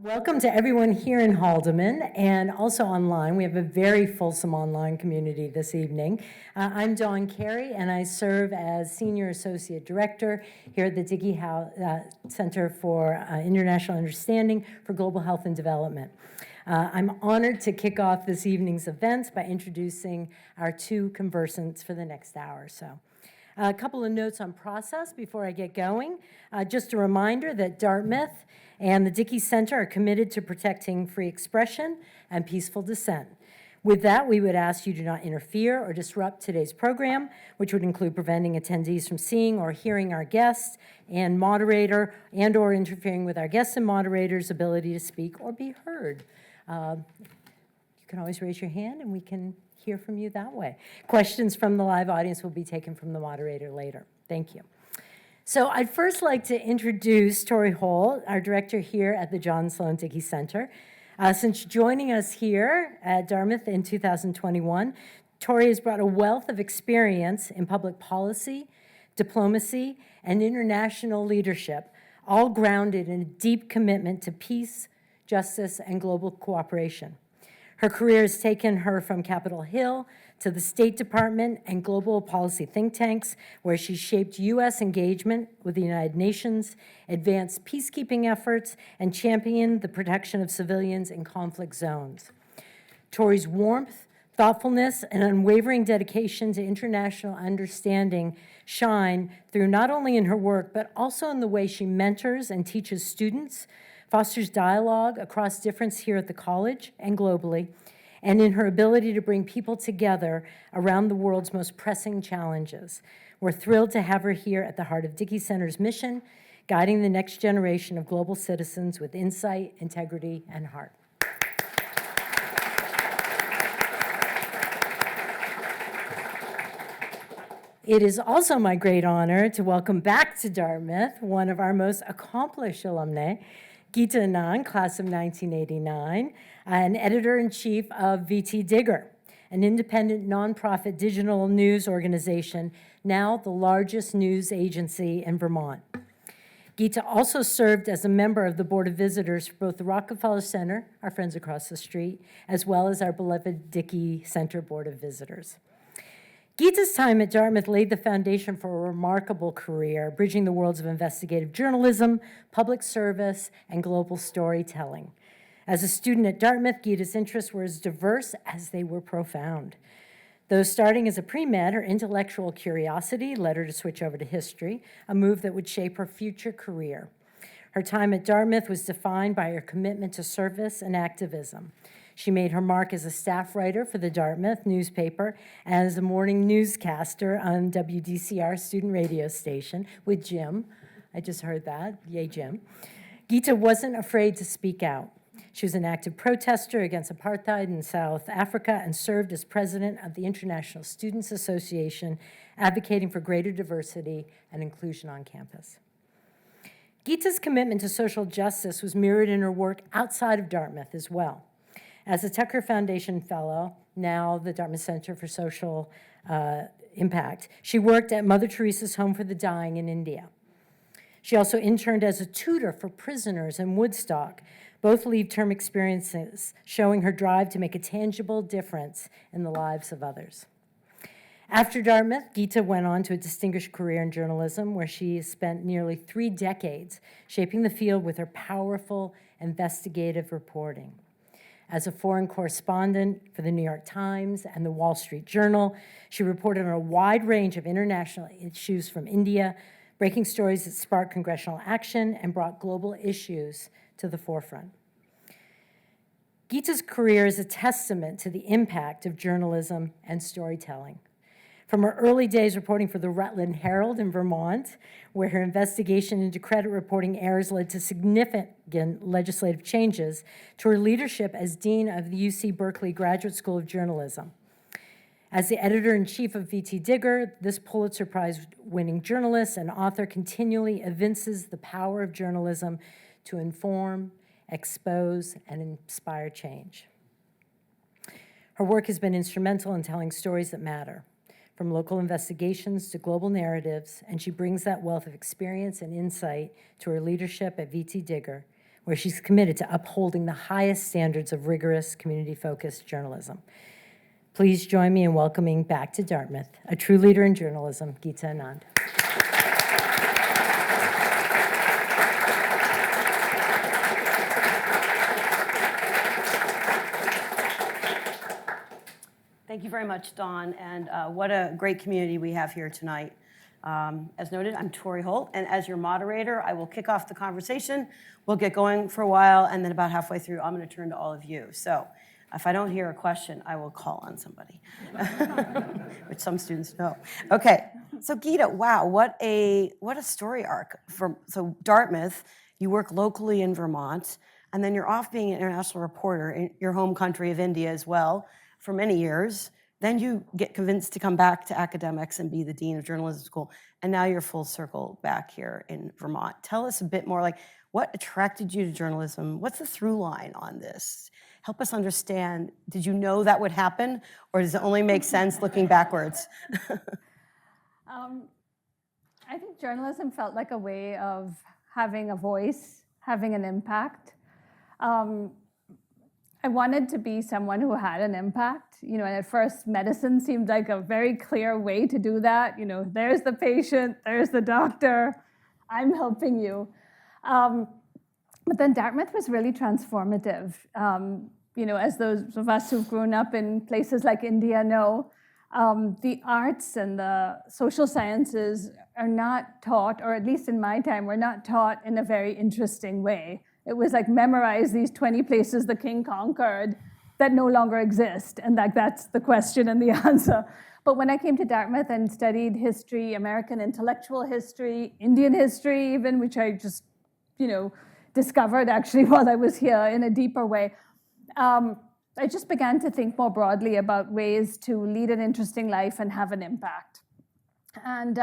Welcome to everyone here in Haldeman and also online. We have a very fulsome online community this evening. I'm Dawn Carey, and I serve as Senior Associate Director here at the Dickey Center for International Understanding for Global Health and Development. I'm honored to kick off this evening's events by introducing our two conversants for the next hour or so. A couple of notes on process before I get going. Just a reminder that Dartmouth and the Dickey Center are committed to protecting free expression and peaceful dissent. With that, we would ask you to not interfere or disrupt today's program, which would include preventing attendees from seeing or hearing our guests and moderator and/or interfering with our guests and moderators' ability to speak or be heard. You can always raise your hand and we can hear from you that way. Questions from the live audience will be taken from the moderator later. Thank you. So I'd first like to introduce Tori Hole, our director here at the John Sloan Dickey Center. Since joining us here at Dartmouth in 2021, Tori has brought a wealth of experience in public policy, diplomacy, and international leadership, all grounded in a deep commitment to peace, justice, and global cooperation. Her career has taken her from Capitol Hill to the State Department and global policy think tanks, where she shaped U.S. engagement with the United Nations, advanced peacekeeping efforts, and championed the protection of civilians in conflict zones. Tori's warmth, thoughtfulness, and unwavering dedication to international understanding shine through not only in her work, but also in the way she mentors and teaches students, fosters dialogue across difference here at the college and globally, and in her ability to bring people together around the world's most pressing challenges. We're thrilled to have her here at the heart of Dickey Center's mission, guiding the next generation of global citizens with insight, integrity, and heart. It is also my great honor to welcome back to Dartmouth one of our most accomplished alumni, Geeta Anand, class of 1989, and editor-in-chief of VTDigger, an independent nonprofit digital news organization, now the largest news agency in Vermont. Geeta also served as a member of the Board of Visitors for both the Rockefeller Center, our friends across the street, as well as our beloved Dickey Center Board of Visitors. Geeta's time at Dartmouth laid the foundation for a remarkable career, bridging the worlds of investigative journalism, public service, and global storytelling. As a student at Dartmouth, Geeta's interests were as diverse as they were profound. Though starting as a pre-med, her intellectual curiosity led her to switch over to history, a move that would shape her future career. Her time at Dartmouth was defined by her commitment to service and activism. She made her mark as a staff writer for the Dartmouth newspaper and as a morning newscaster on WDCR student radio station with Jim. I just heard that. Yay, Jim. Geeta wasn't afraid to speak out. She was an active protester against apartheid in South Africa and served as president of the International Students Association, advocating for greater diversity and inclusion on campus. Geeta's commitment to social justice was mirrored in her work outside of Dartmouth as well. As a Tucker Foundation Fellow, now the Dartmouth Center for Social Impact, she worked at Mother Teresa's Home for the Dying in India. She also interned as a tutor for prisoners in Woodstock, both leave-term experiences showing her drive to make a tangible difference in the lives of others. After Dartmouth, Geeta went on to a distinguished career in journalism, where she has spent nearly 3 decades shaping the field with her powerful investigative reporting. As a foreign correspondent for the New York Times and the Wall Street Journal, she reported on a wide range of international issues from India, breaking stories that sparked congressional action and brought global issues to the forefront. Geeta's career is a testament to the impact of journalism and storytelling. From her early days reporting for the Rutland Herald in Vermont, where her investigation into credit reporting errors led to significant legislative changes, to her leadership as dean of the UC Berkeley Graduate School of Journalism. As the editor-in-chief of VTDigger, this Pulitzer Prize-winning journalist and author continually evinces the power of journalism to inform, expose, and inspire change. Her work has been instrumental in telling stories that matter, from local investigations to global narratives, and she brings that wealth of experience and insight to her leadership at VTDigger, where she's committed to upholding the highest standards of rigorous, community-focused journalism. Please join me in welcoming back to Dartmouth a true leader in journalism, Geeta Anand. Thank you very much, Dawn, and what a great community we have here tonight. As noted, I'm Tori Holt, and as your moderator, I will kick off the conversation. We'll get going for a while, and then about halfway through, I'm going to turn to all of you. So if I don't hear a question, I will call on somebody, which some students know. Okay, so Geeta, wow, what a story arc. So Dartmouth, you work locally in Vermont, and then you're off being an international reporter in your home country of India as well for many years. Then you get convinced to come back to academics and be the dean of journalism school, and now you're full circle back here in Vermont. Tell us a bit more, like, what attracted you to journalism? What's the through line on this? Help us understand, did you know that would happen, or does it only make sense looking backwards? I think journalism felt like a way of having a voice, having an impact. I wanted to be someone who had an impact. You know, and at first, medicine seemed like a very clear way to do that. You know, there's the patient, there's the doctor, I'm helping you. But then Dartmouth was really transformative. You know, as those of us who've grown up in places like India know, the arts and the social sciences are not taught, or at least in my time, were not taught in a very interesting way. It was like memorize these 20 places the king conquered that no longer exist, and that's the question and the answer. But when I came to Dartmouth and studied history, American intellectual history, Indian history even, which I just, you know, discovered actually while I was here in a deeper way, I just began to think more broadly about ways to lead an interesting life and have an impact. And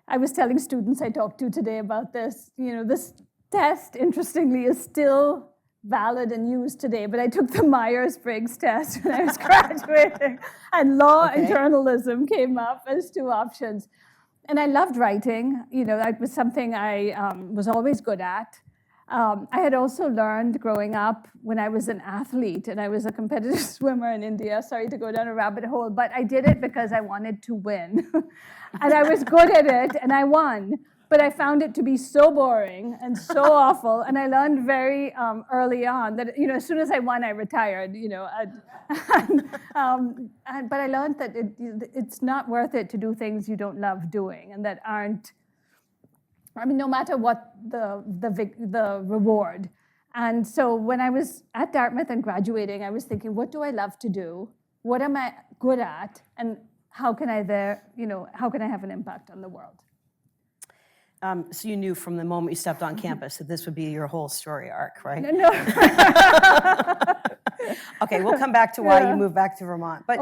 I was telling students I talked to today about this, you know, this test, interestingly, is still valid and used today, but I took the Myers-Briggs test when I was graduating, and law and journalism came up as two options. And I loved writing. You know, that was something I was always good at. I had also learned growing up when I was an athlete, and I was a competitive swimmer in India, sorry to go down a rabbit hole, but I did it because I wanted to win. And I was good at it, and I won. But I found it to be so boring and so awful, and I learned very early on that, you know, as soon as I won, I retired. You know, but I learned that it's not worth it to do things you don't love doing, and that aren't. I mean, no matter what the reward. And so when I was at Dartmouth and graduating, I was thinking, what do I love to do? What am I good at? And how can I have an impact on the world? So you knew from the moment you stepped on campus that this would be your whole story arc, right? No. Okay, we'll come back to why you moved back to Vermont. But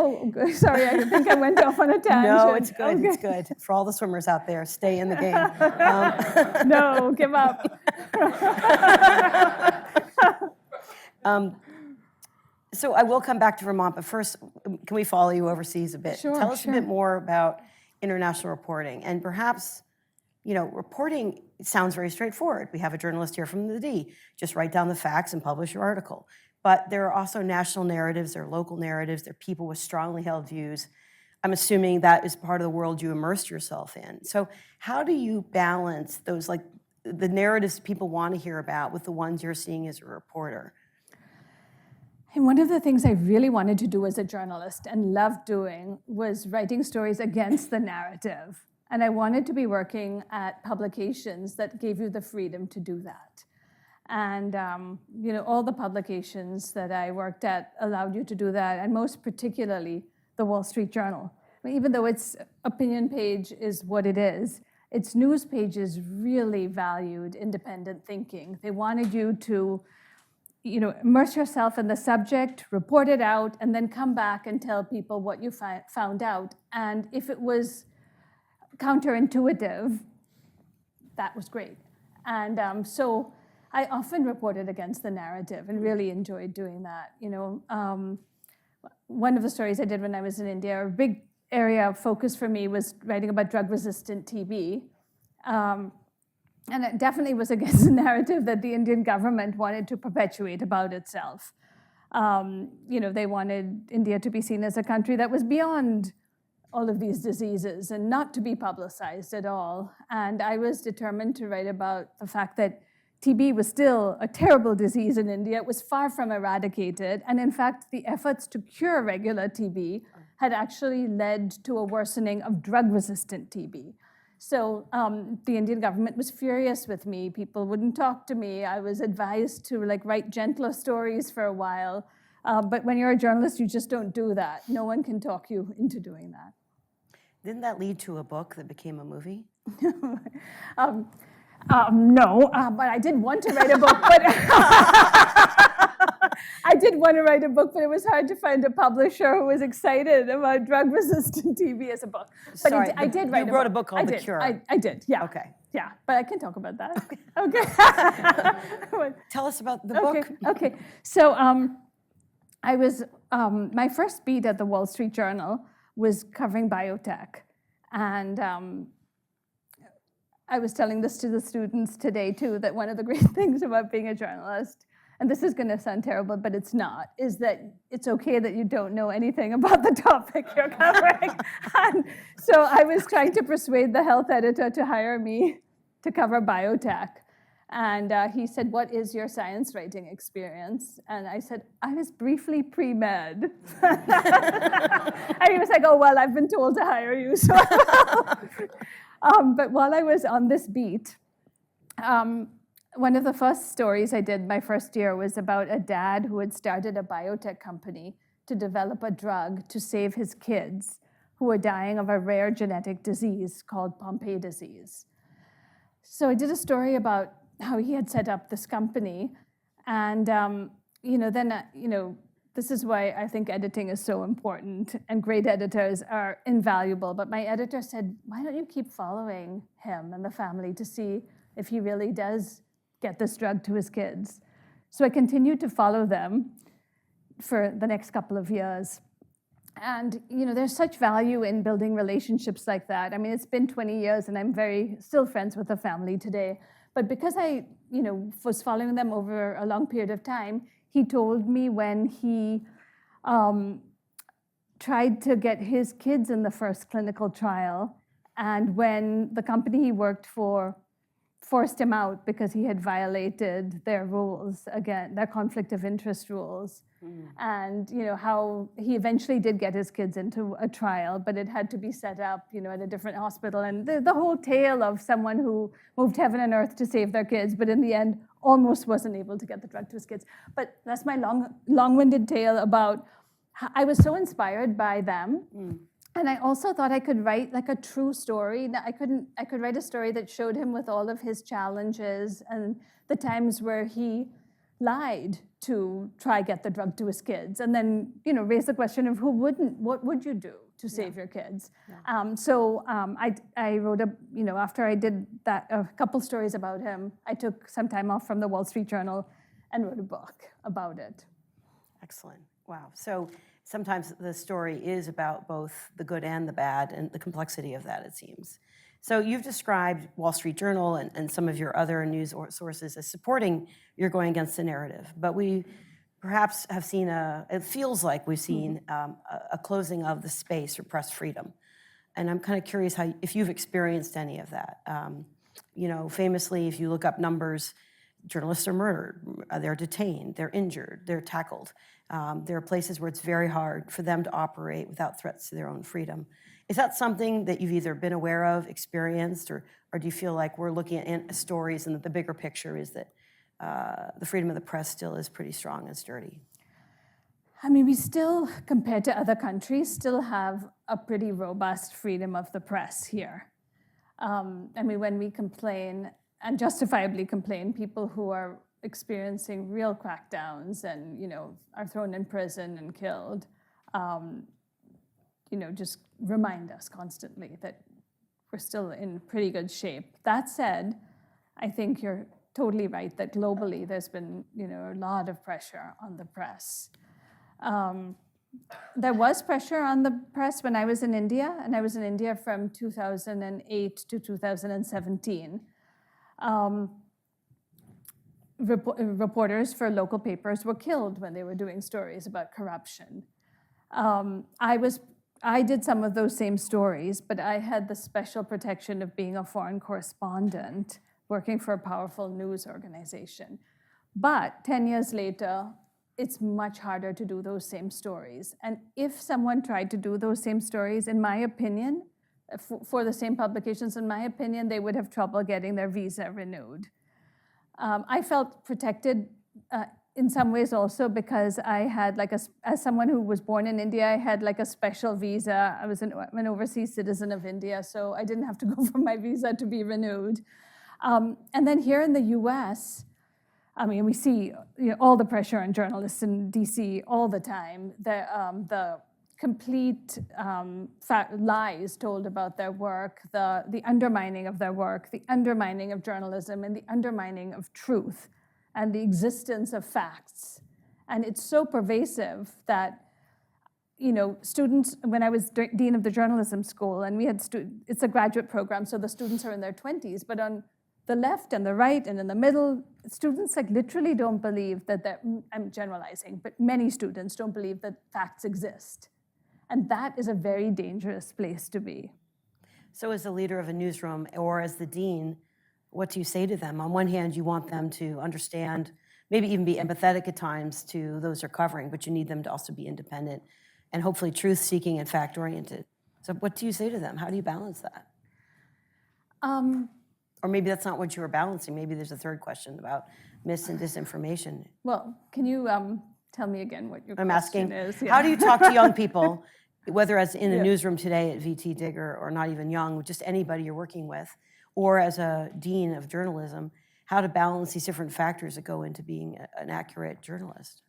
sorry, I think I went off on a tangent. No, it's good. Okay. It's good. For all the swimmers out there, stay in the game. No, give up. So I will come back to Vermont, but first, can we follow you overseas a bit? Sure. Tell us a bit more about international reporting, and perhaps, you know, reporting sounds very straightforward. We have a journalist here from the D. Just write down the facts and publish your article. But there are also national narratives, there are local narratives, there are people with strongly held views. I'm assuming that is part of the world you immersed yourself in. So how do you balance those, like, the narratives people want to hear about with the ones you're seeing as a reporter? And one of the things I really wanted to do as a journalist and loved doing was writing stories against the narrative. And I wanted to be working at publications that gave you the freedom to do that. And you know, all the publications that I worked at allowed you to do that, and most particularly the Wall Street Journal. I mean, even though its opinion page is what it is, its news pages really valued independent thinking. They wanted you to, you know, immerse yourself in the subject, report it out, and then come back and tell people what you found out. And if it was counterintuitive, that was great. And so I often reported against the narrative and really enjoyed doing that. You know, one of the stories I did when I was in India, a big area of focus for me was writing about drug-resistant TB. And it definitely was against the narrative that the Indian government wanted to perpetuate about itself. They wanted India to be seen as a country that was beyond all of these diseases and not to be publicized at all. And I was determined to write about the fact that TB was still a terrible disease in India. It was far from eradicated. And in fact, the efforts to cure regular TB had actually led to a worsening of drug-resistant TB. So the Indian government was furious with me. People wouldn't talk to me. I was advised to write gentler stories for a while. But when you're a journalist, you just don't do that. No one can talk you into doing that. Didn't that lead to a book that became a movie? No, but I did want to write a book. But I did want to write a book, but it was hard to find a publisher who was excited about drug-resistant TB as a book. But Sorry, I did write a book. You wrote a book called The Cure. I did, yeah. Okay. Yeah, but I can talk about that. Okay. Tell us about the book. Okay. So I was, my first beat at the Wall Street Journal was covering biotech. And I was telling this to the students today, too, that one of the great things about being a journalist, and this is going to sound terrible, but it's not, is that it's okay that you don't know anything about the topic you're covering. And so I was trying to persuade the health editor to hire me to cover biotech. And he said, "What is your science writing experience?" And I said, "I was briefly pre-med." And he was like, "Oh, well, I've been told to hire you." So but while I was on this beat, one of the first stories I did my first year was about a dad who had started a biotech company to develop a drug to save his kids who were dying of a rare genetic disease called Pompe disease. So I did a story about how he had set up this company. And this is why I think editing is so important, and great editors are invaluable. But my editor said, "Why don't you keep following him and the family to see if he really does get this drug to his kids?" So I continued to follow them for the next couple of years. And there's such value in building relationships like that. I mean, it's been 20 years, and I'm still friends with the family today. But because I was following them over a long period of time, he told me when he tried to get his kids in the first clinical trial, and when the company he worked for forced him out because he had violated their rules, again, their conflict of interest rules. And how he eventually did get his kids into a trial, but it had to be set up at a different hospital. And the whole tale of someone who moved heaven and earth to save their kids, but in the end almost wasn't able to get the drug to his kids. But that's my long-winded tale about how I was so inspired by them. And I also thought I could write a true story. I could write a story that showed him with all of his challenges and the times where he lied to try get the drug to his kids, and then raise the question of who wouldn't. What would you do to save your kids? So I wrote after I did that, a couple stories about him, I took some time off from the Wall Street Journal and wrote a book about it. Excellent. Wow. So sometimes the story is about both the good and the bad, and the complexity of that, it seems. So you've described Wall Street Journal and some of your other news sources as supporting your going against the narrative. But we perhaps have seen it feels like we've seen a closing of the space for press freedom. And I'm kind of curious if you've experienced any of that. Famously, if you look up numbers, journalists are murdered, they're detained, they're injured, they're tackled. There are places where it's very hard for them to operate without threats to their own freedom. Is that something that you've either been aware of, experienced, or do you feel like we're looking at stories and that the bigger picture is that the freedom of the press still is pretty strong and sturdy? I mean, we still, compared to other countries, still have a pretty robust freedom of the press here. When we complain, and justifiably complain, people who are experiencing real crackdowns and are thrown in prison and killed, just remind us constantly that we're still in pretty good shape. That said, I think you're totally right that globally there's been a lot of pressure on the press. There was pressure on the press when I was in India, and I was in India from 2008 to 2017. Reporters for local papers were killed when they were doing stories about corruption. I did some of those same stories, but I had the special protection of being a foreign correspondent working for a powerful news organization. But 10 years later, it's much harder to do those same stories. And if someone tried to do those same stories, in my opinion, for the same publications, in my opinion, they would have trouble getting their visa renewed. I felt protected in some ways also because I had as someone who was born in India, I had like a special visa. I was an overseas citizen of India, so I didn't have to go for my visa to be renewed. And then here in the US, I mean, we see all the pressure on journalists in DC all the time. The complete lies told about their work, the undermining of their work, the undermining of journalism, and the undermining of truth, and the existence of facts. And it's so pervasive that, students, when I was dean of the journalism school, and we had it's a graduate program, so the students are in their 20s, but on the left and the right and in the middle, students literally don't believe that I'm generalizing, but many students don't believe that facts exist. And that is a very dangerous place to be. So as the leader of a newsroom or as the dean, what do you say to them? On one hand, you want them to understand, maybe even be empathetic at times to those they're covering, but you need them to also be independent and hopefully truth-seeking and fact-oriented. So what do you say to them? How do you balance that? Or maybe that's not what you were balancing. Maybe there's a third question about mis and disinformation. Well, can you tell me again what your I'm question asking, is? how do you talk to young people, whether as in a newsroom today at VTDigger or not even young, just anybody you're working with, or as a dean of journalism, how to balance these different factors that go into being an accurate journalist?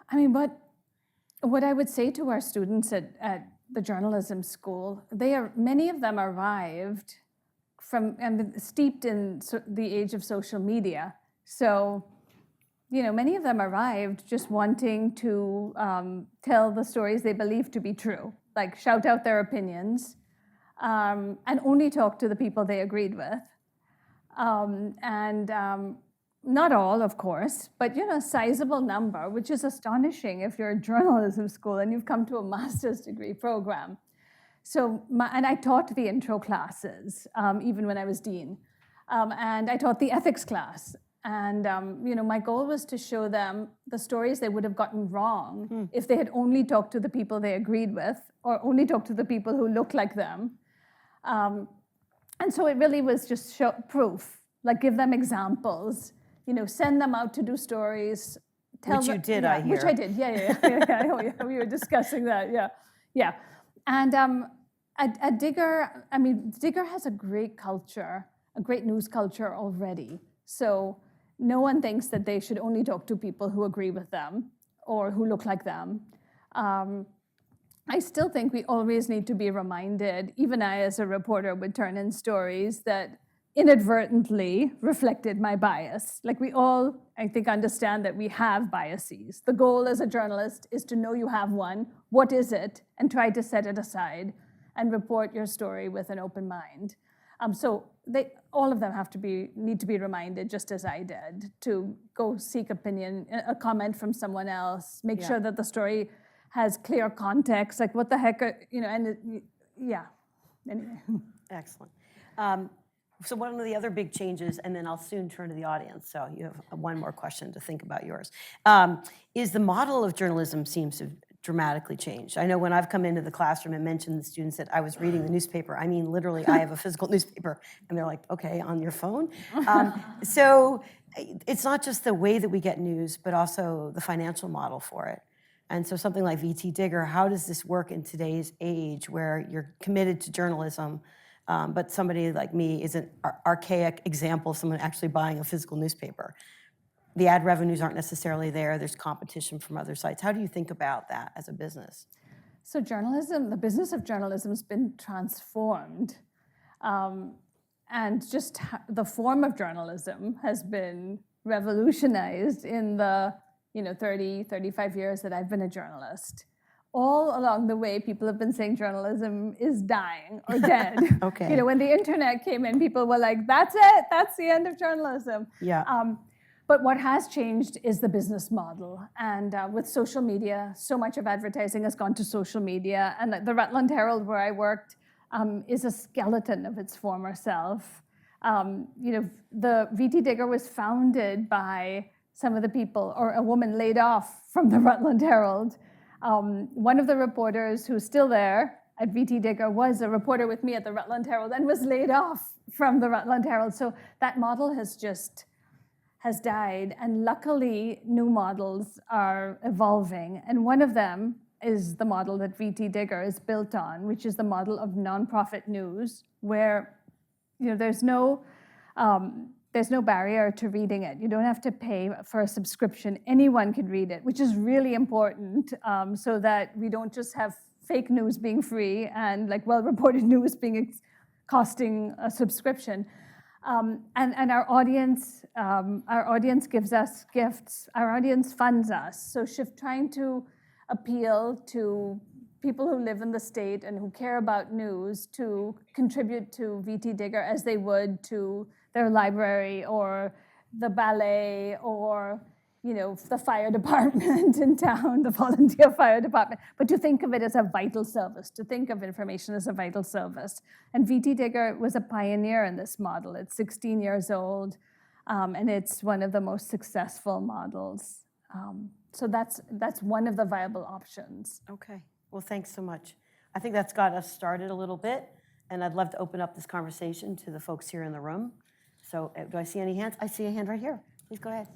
I mean, what I would say to our students at the journalism school, many of them arrived and steeped in the age of social media. So, many of them arrived just wanting to tell the stories they believe to be true, like shout out their opinions, and only talk to the people they agreed with. Not all, of course, but a sizable number, which is astonishing if you're a journalism school and you've come to a master's degree program. So, and I taught the intro classes, even when I was dean. And I taught the ethics class. And my goal was to show them the stories they would have gotten wrong if they had only talked to the people they agreed with or only talked to the people who looked like them. And so it really was just proof, like give them examples, send them out to do stories. Which you did, I hear. Which I did, yeah. We were discussing that, yeah. And at Digger, Digger has a great culture, a great news culture already. So no one thinks that they should only talk to people who agree with them or who look like them. I still think we always need to be reminded, even I as a reporter would turn in stories that inadvertently reflected my bias. Like we all, I think, understand that we have biases. The goal as a journalist is to know you have one, what is it, and try to set it aside and report your story with an open mind. So all of them need to be reminded, just as I did, to go seek opinion, a comment from someone else, make sure that the story has clear context, like what the heck, anyway. Excellent. So one of the other big changes, and then I'll soon turn to the audience, so you have one more question to think about yours, is the model of journalism seems to dramatically changed. I know when I've come into the classroom and mentioned to the students that I was reading the newspaper, I mean literally I have a physical newspaper, and they're like, okay, on your phone? So it's not just the way that we get news, but also the financial model for it. And so something like VTDigger, how does this work in today's age where you're committed to journalism, but somebody like me is an archaic example of someone actually buying a physical newspaper? The ad revenues aren't necessarily there. There's competition from other sites. How do you think about that as a business? So journalism, the business of journalism has been transformed. And just the form of journalism has been revolutionized in the 30, 35 years that I've been a journalist. all along the way, people have been saying journalism is dying or dead. Okay. You know, when the internet came in, people were like, that's it, that's the end of journalism. Yeah. But what has changed is the business model. And with social media, so much of advertising has gone to social media. And the Rutland Herald, where I worked, is a skeleton of its former self. You know, the VTDigger was founded by some of the people, or a woman laid off from the Rutland Herald. One of the reporters who's still there at VTDigger was a reporter with me at the Rutland Herald and was laid off from the Rutland Herald. So that model has died, and luckily new models are evolving. And one of them is the model that VTDigger is built on, which is the model of nonprofit news, where there's no barrier to reading it. You don't have to pay for a subscription. Anyone can read it, which is really important, so that we don't just have fake news being free and like well-reported news costing a subscription. And our audience gives us gifts. Our audience funds us. So trying to appeal to people who live in the state and who care about news to contribute to VTDigger as they would to their library or the ballet or the fire department in town, the volunteer fire department, but to think of it as a vital service, to think of information as a vital service. And VTDigger was a pioneer in this model. It's 16 years old, and it's one of the most successful models. So that's one of the viable options. Okay. Well, thanks so much. I think that's got us started a little bit, and I'd love to open up this conversation to the folks here in the room. So do I see any hands? I see a hand right here. Please go ahead.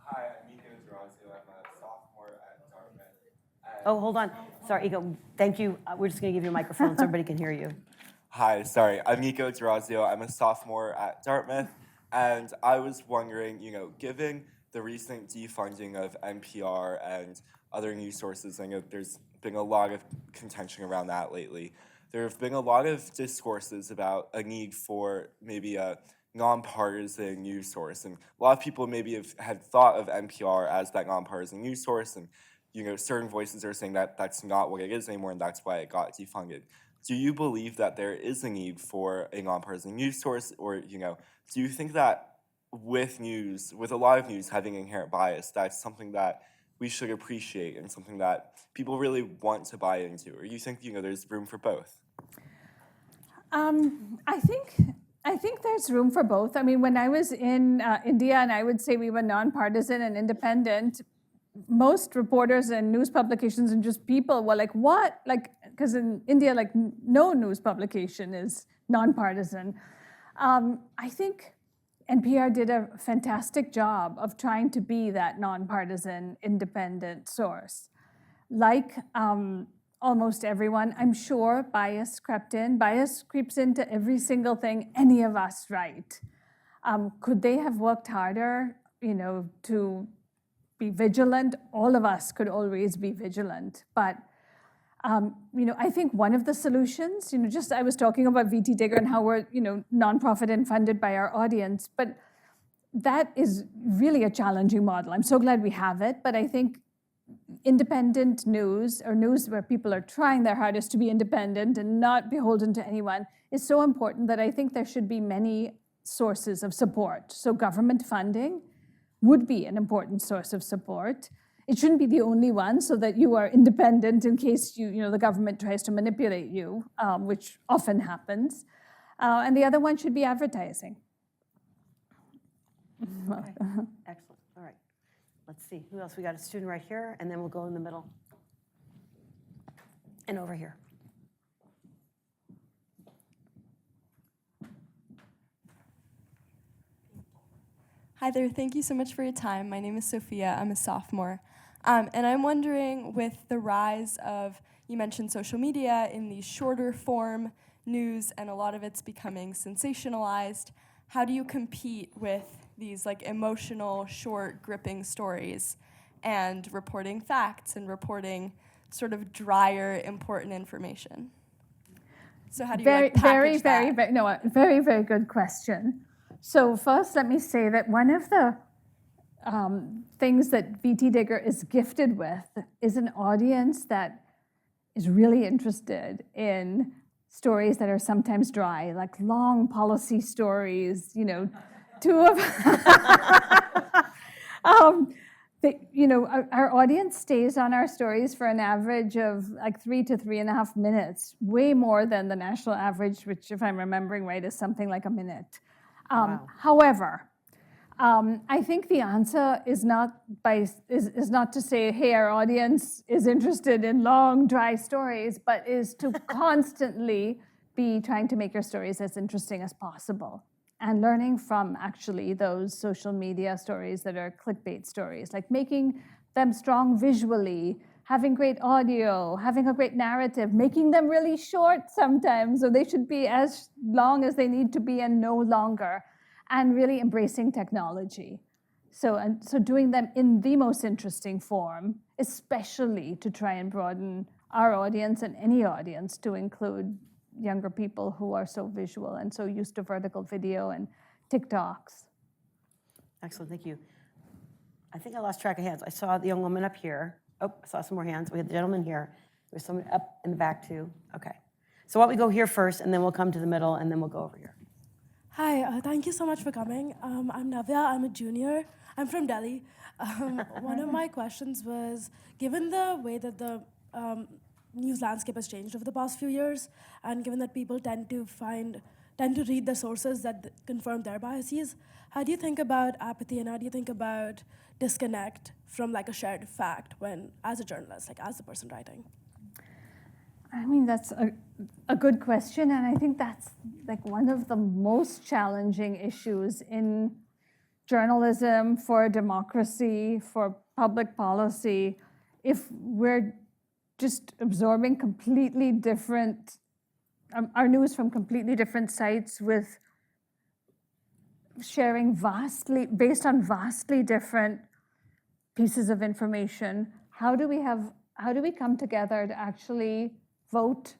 Hi, I'm Nico Durazio. I'm a sophomore at Dartmouth. Oh, hold on. Sorry, Ego. Thank you. We're just going to give you a microphone so everybody can hear you. Hi, sorry. I'm Nico Durazio. I'm a sophomore at Dartmouth. And I was wondering, given the recent defunding of NPR and other news sources, I know there's been a lot of contention around that lately. There have been a lot of discourses about a need for maybe a nonpartisan news source, and a lot of people maybe had thought of NPR as that nonpartisan news source, and certain voices are saying that that's not what it is anymore, and that's why it got defunded. Do you believe that there is a need for a nonpartisan news source, or do you think that with a lot of news having inherent bias, that's something that we should appreciate and something that people really want to buy into, or you think there's room for both? I think there's room for both. I mean, when I was in India and I would say we were nonpartisan and independent, most reporters and news publications and just people were like, what? Like, because in India, like no news publication is nonpartisan. I think NPR did a fantastic job of trying to be that nonpartisan, independent source. Like almost everyone, I'm sure bias crept in. Bias creeps into every single thing any of us write. Could they have worked harder, to be vigilant? All of us could always be vigilant. But, I think one of the solutions, I was talking about VTDigger and how we're, nonprofit and funded by our audience, but that is really a challenging model. I'm so glad we have it, but I think independent news, or news where people are trying their hardest to be independent and not beholden to anyone, is so important that I think there should be many sources of support. So government funding would be an important source of support. It shouldn't be the only one, so that you are independent in case the government tries to manipulate you, which often happens. And the other one should be advertising. Okay. Excellent. All right. Let's see. Who else? We got a student right here, and then we'll go in the middle. And over here. Hi there, thank you so much for your time. My name is Sophia, I'm a sophomore. And I'm wondering, with the rise of, you mentioned social media in these shorter form news, and a lot of it's becoming sensationalized, how do you compete with these like emotional, short, gripping stories and reporting facts and reporting sort of drier, important information? So how do you package that? Very, very good question. So first, let me say that one of the things that VTDigger is gifted with is an audience that is really interested in stories that are sometimes dry, like long policy stories, two of our audience stays on our stories for an average of like 3 to 3.5 minutes, way more than the national average, which, if I'm remembering right, is something like a minute. Wow. However, I think the answer is not to say, hey, our audience is interested in long, dry stories, but is to constantly be trying to make your stories as interesting as possible. And learning from actually those social media stories that are clickbait stories, like making them strong visually, having great audio, having a great narrative, making them really short sometimes, so they should be as long as they need to be and no longer, and really embracing technology. So doing them in the most interesting form, especially to try and broaden our audience and any audience to include younger people who are so visual and so used to vertical video and TikToks. Excellent, thank you. I think I lost track of hands. I saw the young woman up here. Oh, I saw some more hands. We had the gentleman here. There's someone up in the back too. Okay. So why don't we go here first, and then we'll come to the middle, and then we'll go over here. Hi, thank you so much for coming. I'm Navya, I'm a junior. I'm from Delhi. One of my questions was, given the way that the news landscape has changed over the past few years, and given that people tend to read the sources that confirm their biases, how do you think about apathy, and how do you think about disconnect from like a shared fact when, as a journalist, like as the person writing? I mean, that's a good question, and I think that's like one of the most challenging issues in journalism, for democracy, for public policy, if we're just absorbing completely different, our news from completely different sites with sharing based on vastly different pieces of information. How do we come together to actually vote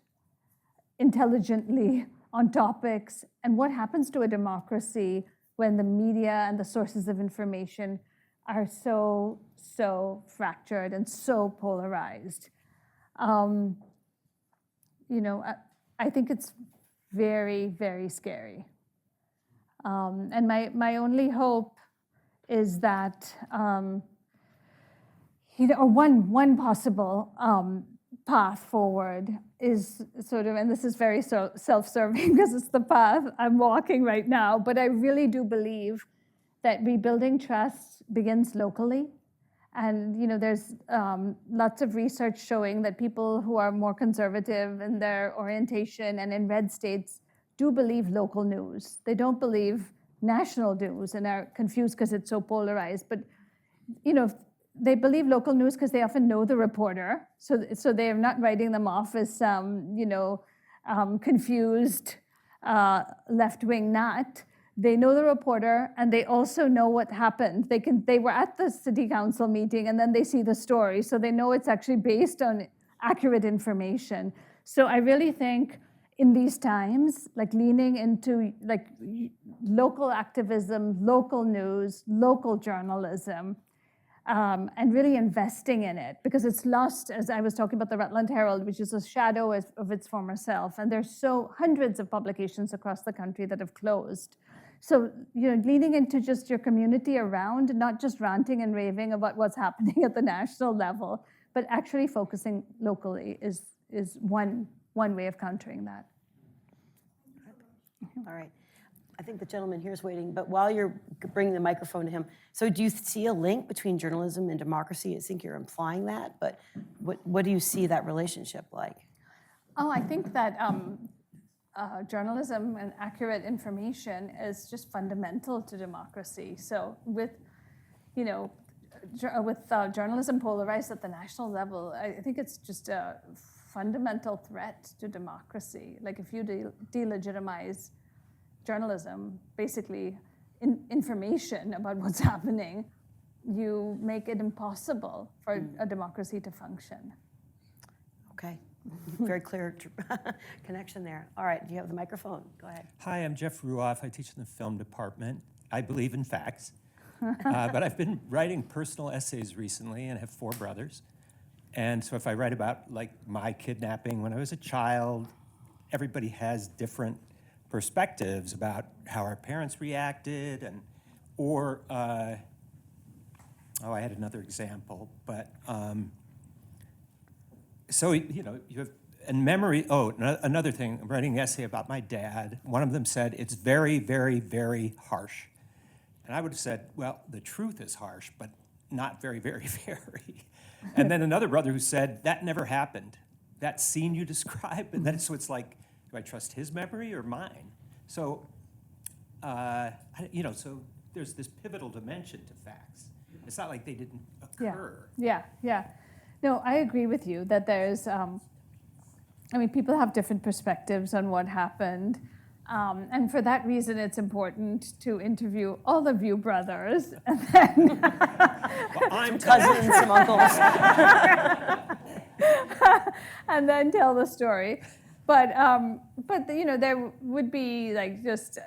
intelligently on topics? And what happens to a democracy when the media and the sources of information are so fractured and so polarized? I think it's very, very scary. And my only hope is that, one possible path forward is sort of, and this is very self-serving because it's the path I'm walking right now, but I really do believe that rebuilding trust begins locally. And there's lots of research showing that people who are more conservative in their orientation and in red states do believe local news. They don't believe national news and are confused because it's so polarized. But they believe local news because they often know the reporter, so they are not writing them off as some confused left-wing nut. They know the reporter, and they also know what happened. They were at the city council meeting, and then they see the story, so they know it's actually based on accurate information. So I really think in these times, like leaning into like local activism, local news, local journalism, and really investing in it, because it's lost, as I was talking about the Rutland Herald, which is a shadow of its former self, and there's hundreds of publications across the country that have closed. So leaning into just your community around, not just ranting and raving about what's happening at the national level, but actually focusing locally is one way of countering that. All right. I think the gentleman here is waiting, but while you're bringing the microphone to him, so do you see a link between journalism and democracy? I think you're implying that, but what do you see that relationship like? Oh, I think that journalism and accurate information is just fundamental to democracy. So with journalism polarized at the national level, I think it's just a fundamental threat to democracy. Like if you delegitimize journalism, basically information about what's happening, you make it impossible for a democracy to function. Okay, very clear connection there. All right, do you have the microphone? Go ahead. Hi, I'm Jeff Ruoff. I teach in the film department. I believe in facts, but I've been writing personal essays recently and have 4 brothers. And so if I write about like my kidnapping when I was a child, everybody has different perspectives about how our parents reacted, and or I had another example, but so you know you have and memory. Oh, another thing. I'm writing an essay about my dad. One of them said it's very, very, very harsh, and I would have said, well, the truth is harsh, but not very, very, very. And then another brother who said that never happened. That scene you described, and then so it's like, do I trust his memory or mine? So, you know, so there's this pivotal dimension to facts. It's not like they didn't occur. Yeah. No, I agree with you that there's, I mean, people have different perspectives on what happened. And for that reason, it's important to interview all of you brothers. And then Well, I'm Cousins, some uncles. and then tell the story. But you know, there would be like just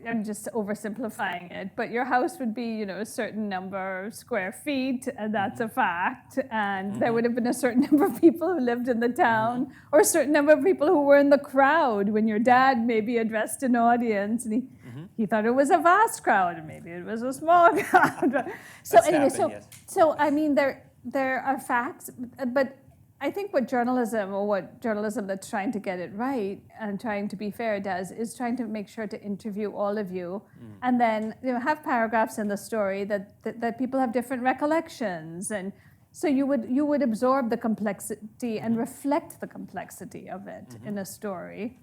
I'm just oversimplifying it, but your house would be, you know, a certain number of square feet, and that's a fact. And there would have been a certain number of people who lived in the town, or a certain number of people who were in the crowd when your dad maybe addressed an audience, and he thought it was a vast crowd, and maybe it was a small crowd. So That's anyway, happened, yes. so I mean, there are facts, but I think what journalism that's trying to get it right and trying to be fair does is trying to make sure to interview all of you, and then have paragraphs in the story that people have different recollections, and so you would absorb the complexity and reflect the complexity of it in a story.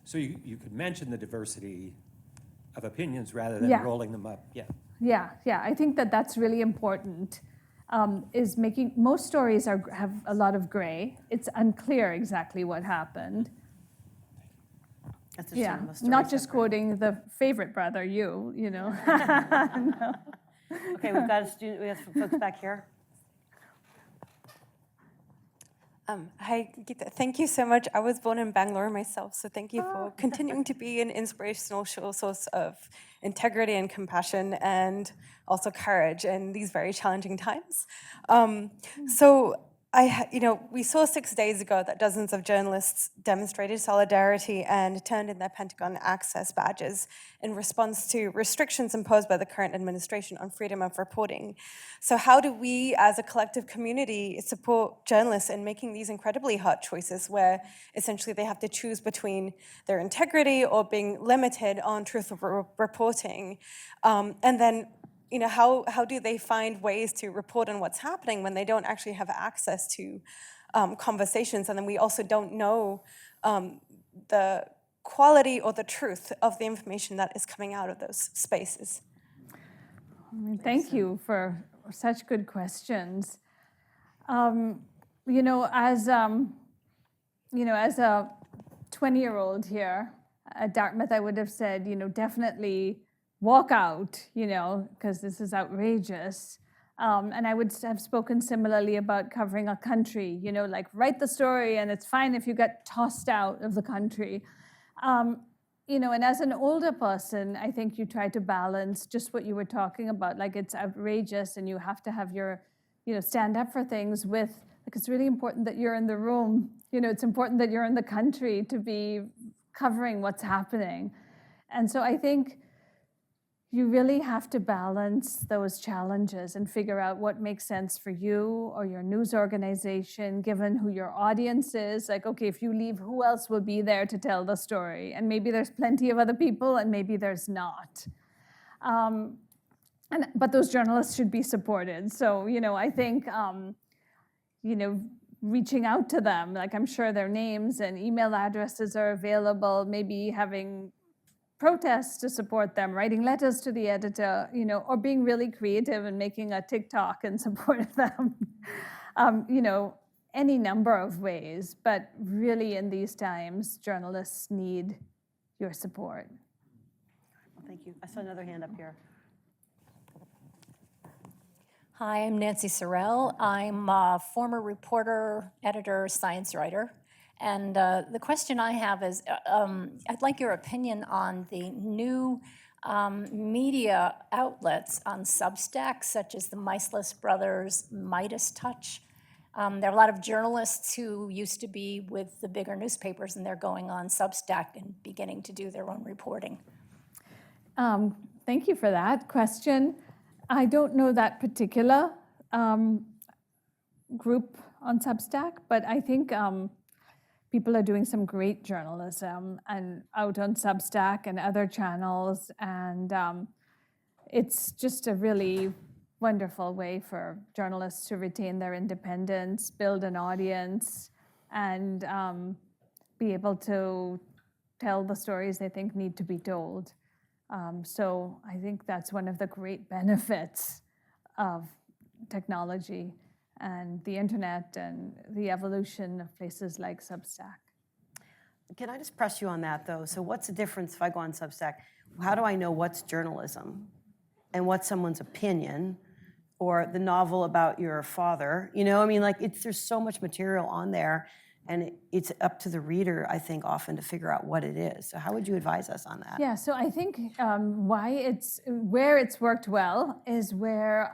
So you could mention the diversity of opinions rather than Yeah. rolling them up. Yeah. Yeah. I think that's really important. Is making most stories have a lot of gray. It's unclear exactly what happened. That's a shame, the stories Not just have gray. quoting the favorite brother, you know. No. Okay, we've got a student. We have some folks back here. Hi, Geeta. Thank you so much. I was born in Bangalore myself, so thank you for continuing to be an inspirational source of integrity and compassion, and also courage in these very challenging times. So we saw 6 days ago that dozens of journalists demonstrated solidarity and turned in their Pentagon access badges in response to restrictions imposed by the current administration on freedom of reporting. So how do we as a collective community support journalists in making these incredibly hard choices where essentially they have to choose between their integrity or being limited on truth of reporting? And then how do they find ways to report on what's happening when they don't actually have access to conversations? And then we also don't know the quality or the truth of the information that is coming out of those spaces. Thank you for such good questions. As a 20-year-old here at Dartmouth, I would have said, definitely walk out, because this is outrageous. And I would have spoken similarly about covering a country, like write the story and it's fine if you get tossed out of the country. And as an older person, I think you try to balance just what you were talking about, like it's outrageous and you have to have your, stand up for things with, like it's really important that you're in the room. It's important that you're in the country to be covering what's happening. And so I think you really have to balance those challenges and figure out what makes sense for you or your news organization, given who your audience is. Like, okay, if you leave, who else will be there to tell the story? And maybe there's plenty of other people and maybe there's not. But those journalists should be supported. So, I think, reaching out to them, like I'm sure their names and email addresses are available, maybe having protests to support them, writing letters to the editor, or being really creative and making a TikTok in support of them. Any number of ways, but really in these times, journalists need your support. Well, thank you. I saw another hand up here. Hi, I'm Nancy Sorrell. I'm a former reporter, editor, science writer. And the question I have is, I'd like your opinion on the new media outlets on Substack, such as the Miceless Brothers, Midas Touch. There are a lot of journalists who used to be with the bigger newspapers, and they're going on Substack and beginning to do their own reporting. Thank you for that question. I don't know that particular group on Substack, but I think people are doing some great journalism and out on Substack and other channels, and it's just a really wonderful way for journalists to retain their independence, build an audience, and be able to tell the stories they think need to be told. So I think that's one of the great benefits of technology and the internet and the evolution of places like Substack. Can I just press you on that, though? So what's the difference if I go on Substack? How do I know what's journalism and what's someone's opinion or the novel about your father? You know, I mean, like, there's so much material on there, and it's up to the reader, I think, often to figure out what it is. So how would you advise us on that? Yeah, so I think where it's worked well is where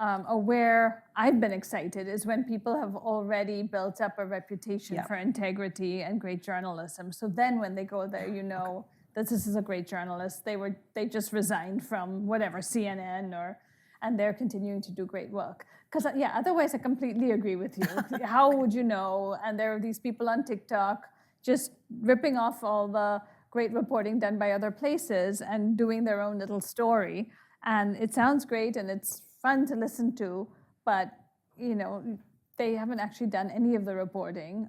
I've been excited is when people have already built up a reputation for integrity and great journalism. So then when they go there, you know that this is a great journalist. They just resigned from whatever, CNN and they're continuing to do great work. Because, otherwise I completely agree with you. How would you know? And there are these people on TikTok just ripping off all the great reporting done by other places and doing their own little story. And it sounds great and it's fun to listen to, but, you know, they haven't actually done any of the reporting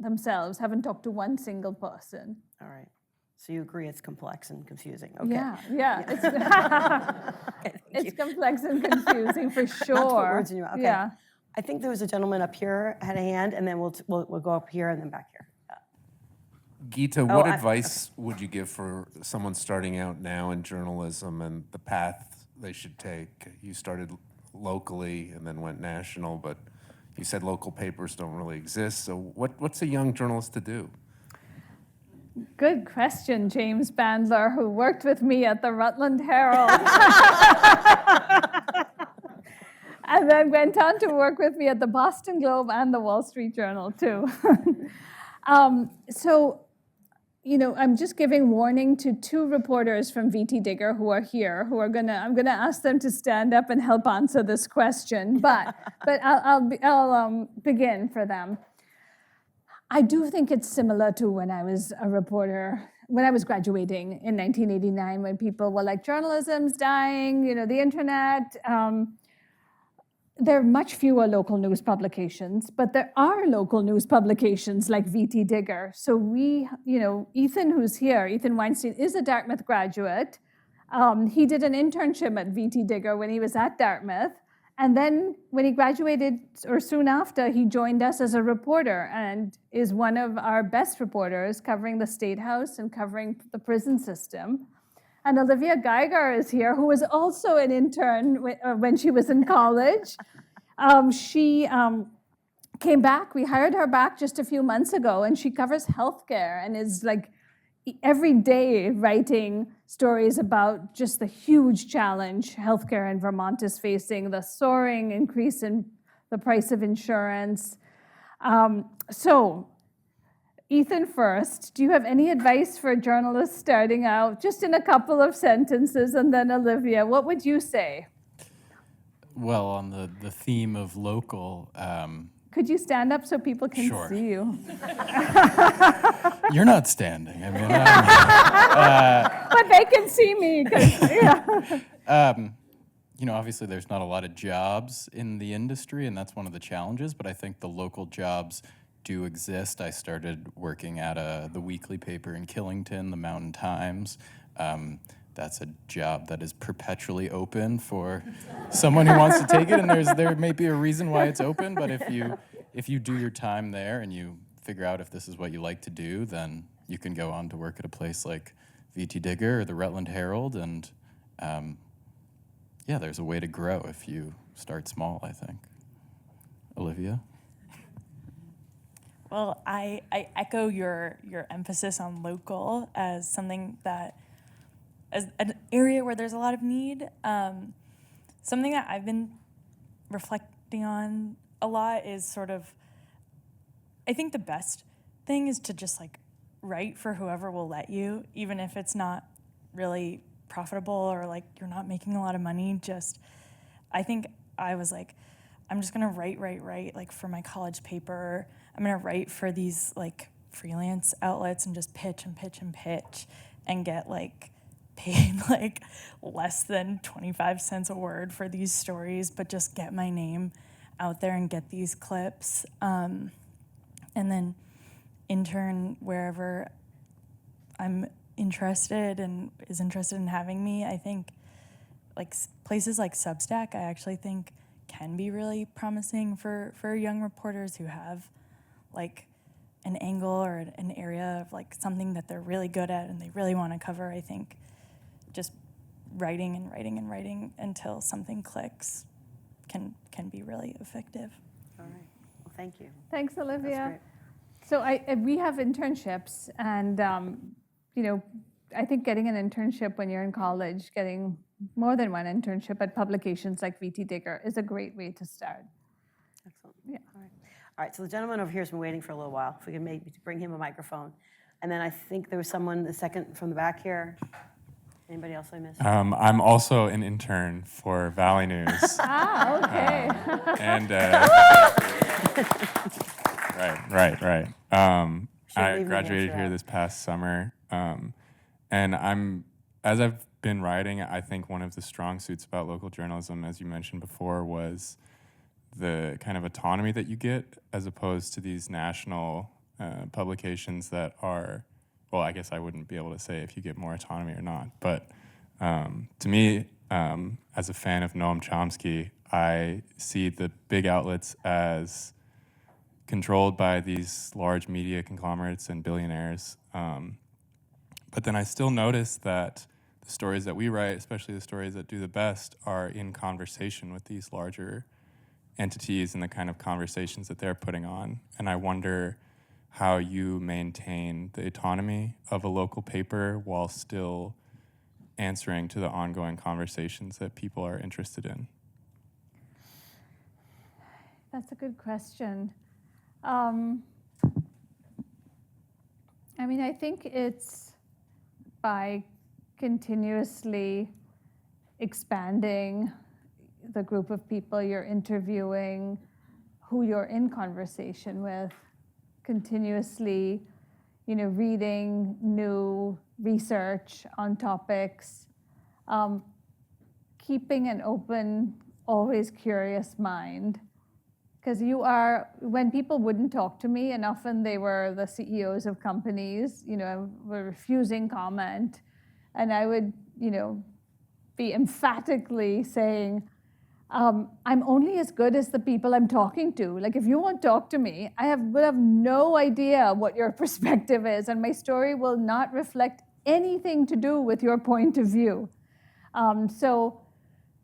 themselves, haven't talked to one single person. All right. So you agree it's complex and confusing. Okay. Yeah. It's complex and confusing for sure. Not to put words in your mouth. Okay. Yeah. I think there was a gentleman up here had a hand, and then we'll go up here and then back here. Geeta, what advice would you give for someone starting out now in journalism and the path they should take? You started locally and then went national, but you said local papers don't really exist. So what's a young journalist to do? Good question, James Bandler, who worked with me at the Rutland Herald. And then went on to work with me at the Boston Globe and the Wall Street Journal, too. So, you know, I'm just giving warning to two reporters from VTDigger who are here, I'm gonna ask them to stand up and help answer this question, but I'll begin for them. I do think it's similar to when I was a reporter, when I was graduating in 1989, when people were like, journalism's dying, you know, the internet. There are much fewer local news publications, but there are local news publications like VTDigger. So Ethan, who's here, Ethan Weinstein, is a Dartmouth graduate. He did an internship at VTDigger when he was at Dartmouth. And then when he graduated, or soon after, he joined us as a reporter and is one of our best reporters covering the State House and covering the prison system. And Olivia Geiger is here, who was also an intern when she was in college. She came back. We hired her back just a few months ago, and she covers healthcare and is like every day writing stories about just the huge challenge healthcare in Vermont is facing, the soaring increase in the price of insurance. So, Ethan first, do you have any advice for journalists starting out, just in a couple of sentences, and then Olivia, what would you say? Well, on the theme of local... Could you stand up so people can see you? You're not standing. I mean, but they can see me. You know, obviously there's not a lot of jobs in the industry, and that's one of the challenges, but I think the local jobs do exist. I started working at the weekly paper in Killington, the Mountain Times. That's a job that is perpetually open for someone who wants to take it, and there may be a reason why it's open, but if you do your time there and you figure out if this is what you like to do, then you can go on to work at a place like VTDigger or the Rutland Herald, and there's a way to grow if you start small, I think. Olivia? Well, I echo your emphasis on local as something that, as an area where there's a lot of need. Something that I've been reflecting on a lot is sort of I think the best thing is to just like write for whoever will let you, even if it's not really profitable or like you're not making a lot of money. I think I was like, I'm just gonna write like for my college paper. I'm gonna write for these like freelance outlets and just pitch and get like paid like less than 25 cents a word for these stories, but just get my name out there and get these clips. And then intern wherever I'm interested and is interested in having me. I think like places like Substack, I actually think can be really promising for young reporters who have like an angle or an area of like something that they're really good at and they really want to cover. I think just writing until something clicks can be really effective. All right. Well, thank you. Thanks, Olivia. That's great. So we have internships, and I think getting an internship when you're in college, getting more than one internship at publications like VTDigger is a great way to start. Excellent. Yeah. All right, so the gentleman over here has been waiting for a little while. If we can maybe bring him a microphone. And then I think there was someone, the second from the back here. Anybody else I missed? I'm also an intern for Valley News. Okay. And right. I graduated here this past summer, and as I've been writing, I think one of the strong suits about local journalism, as you mentioned before, was the kind of autonomy that you get as opposed to these national publications that are, well, I guess I wouldn't be able to say if you get more autonomy or not, but to me, as a fan of Noam Chomsky, I see the big outlets as controlled by these large media conglomerates and billionaires. But then I still notice that the stories that we write, especially the stories that do the best, are in conversation with these larger entities and the kind of conversations that they're putting on. And I wonder how you maintain the autonomy of a local paper while still answering to the ongoing conversations that people are interested in. That's a good question. I think it's by continuously expanding the group of people you're interviewing, who you're in conversation with, continuously, reading new research on topics, keeping an open, always curious mind. Because when people wouldn't talk to me, and often they were the CEOs of companies, were refusing comment, and I would, be emphatically saying, I'm only as good as the people I'm talking to. Like, if you won't talk to me, will have no idea what your perspective is, and my story will not reflect anything to do with your point of view.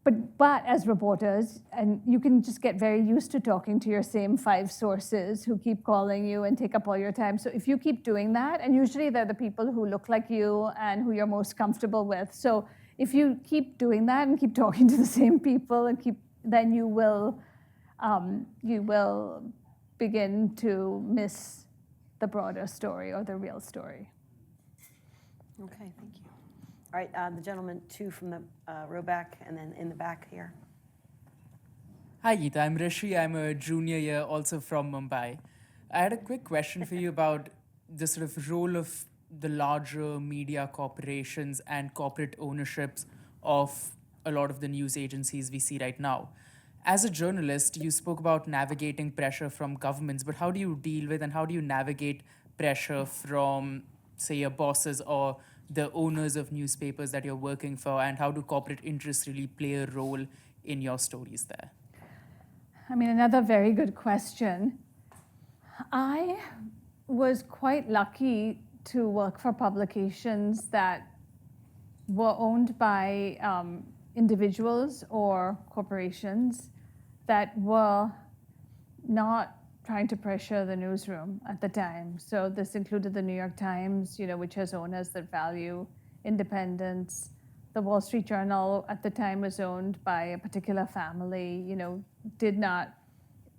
But as reporters, and you can just get very used to talking to your same 5 sources who keep calling you and take up all your time. So if you keep doing that, and usually they're the people who look like you and who you're most comfortable with. So if you keep doing that and keep talking to the same people and then you will begin to miss the broader story or the real story. Okay, thank you. All right, the gentleman, 2 from the row back, and then in the back here. Hi, Geeta. I'm Rishi. I'm a junior here, also from Mumbai. I had a quick question for you about the sort of role of the larger media corporations and corporate ownerships of a lot of the news agencies we see right now. As a journalist, you spoke about navigating pressure from governments, but how do you deal with and how do you navigate pressure from, say, your bosses or the owners of newspapers that you're working for, and how do corporate interests really play a role in your stories there? Another very good question. I was quite lucky to work for publications that were owned by individuals or corporations that were not trying to pressure the newsroom at the time. So this included the New York Times, which has owners that value independence. The Wall Street Journal at the time was owned by a particular family, did not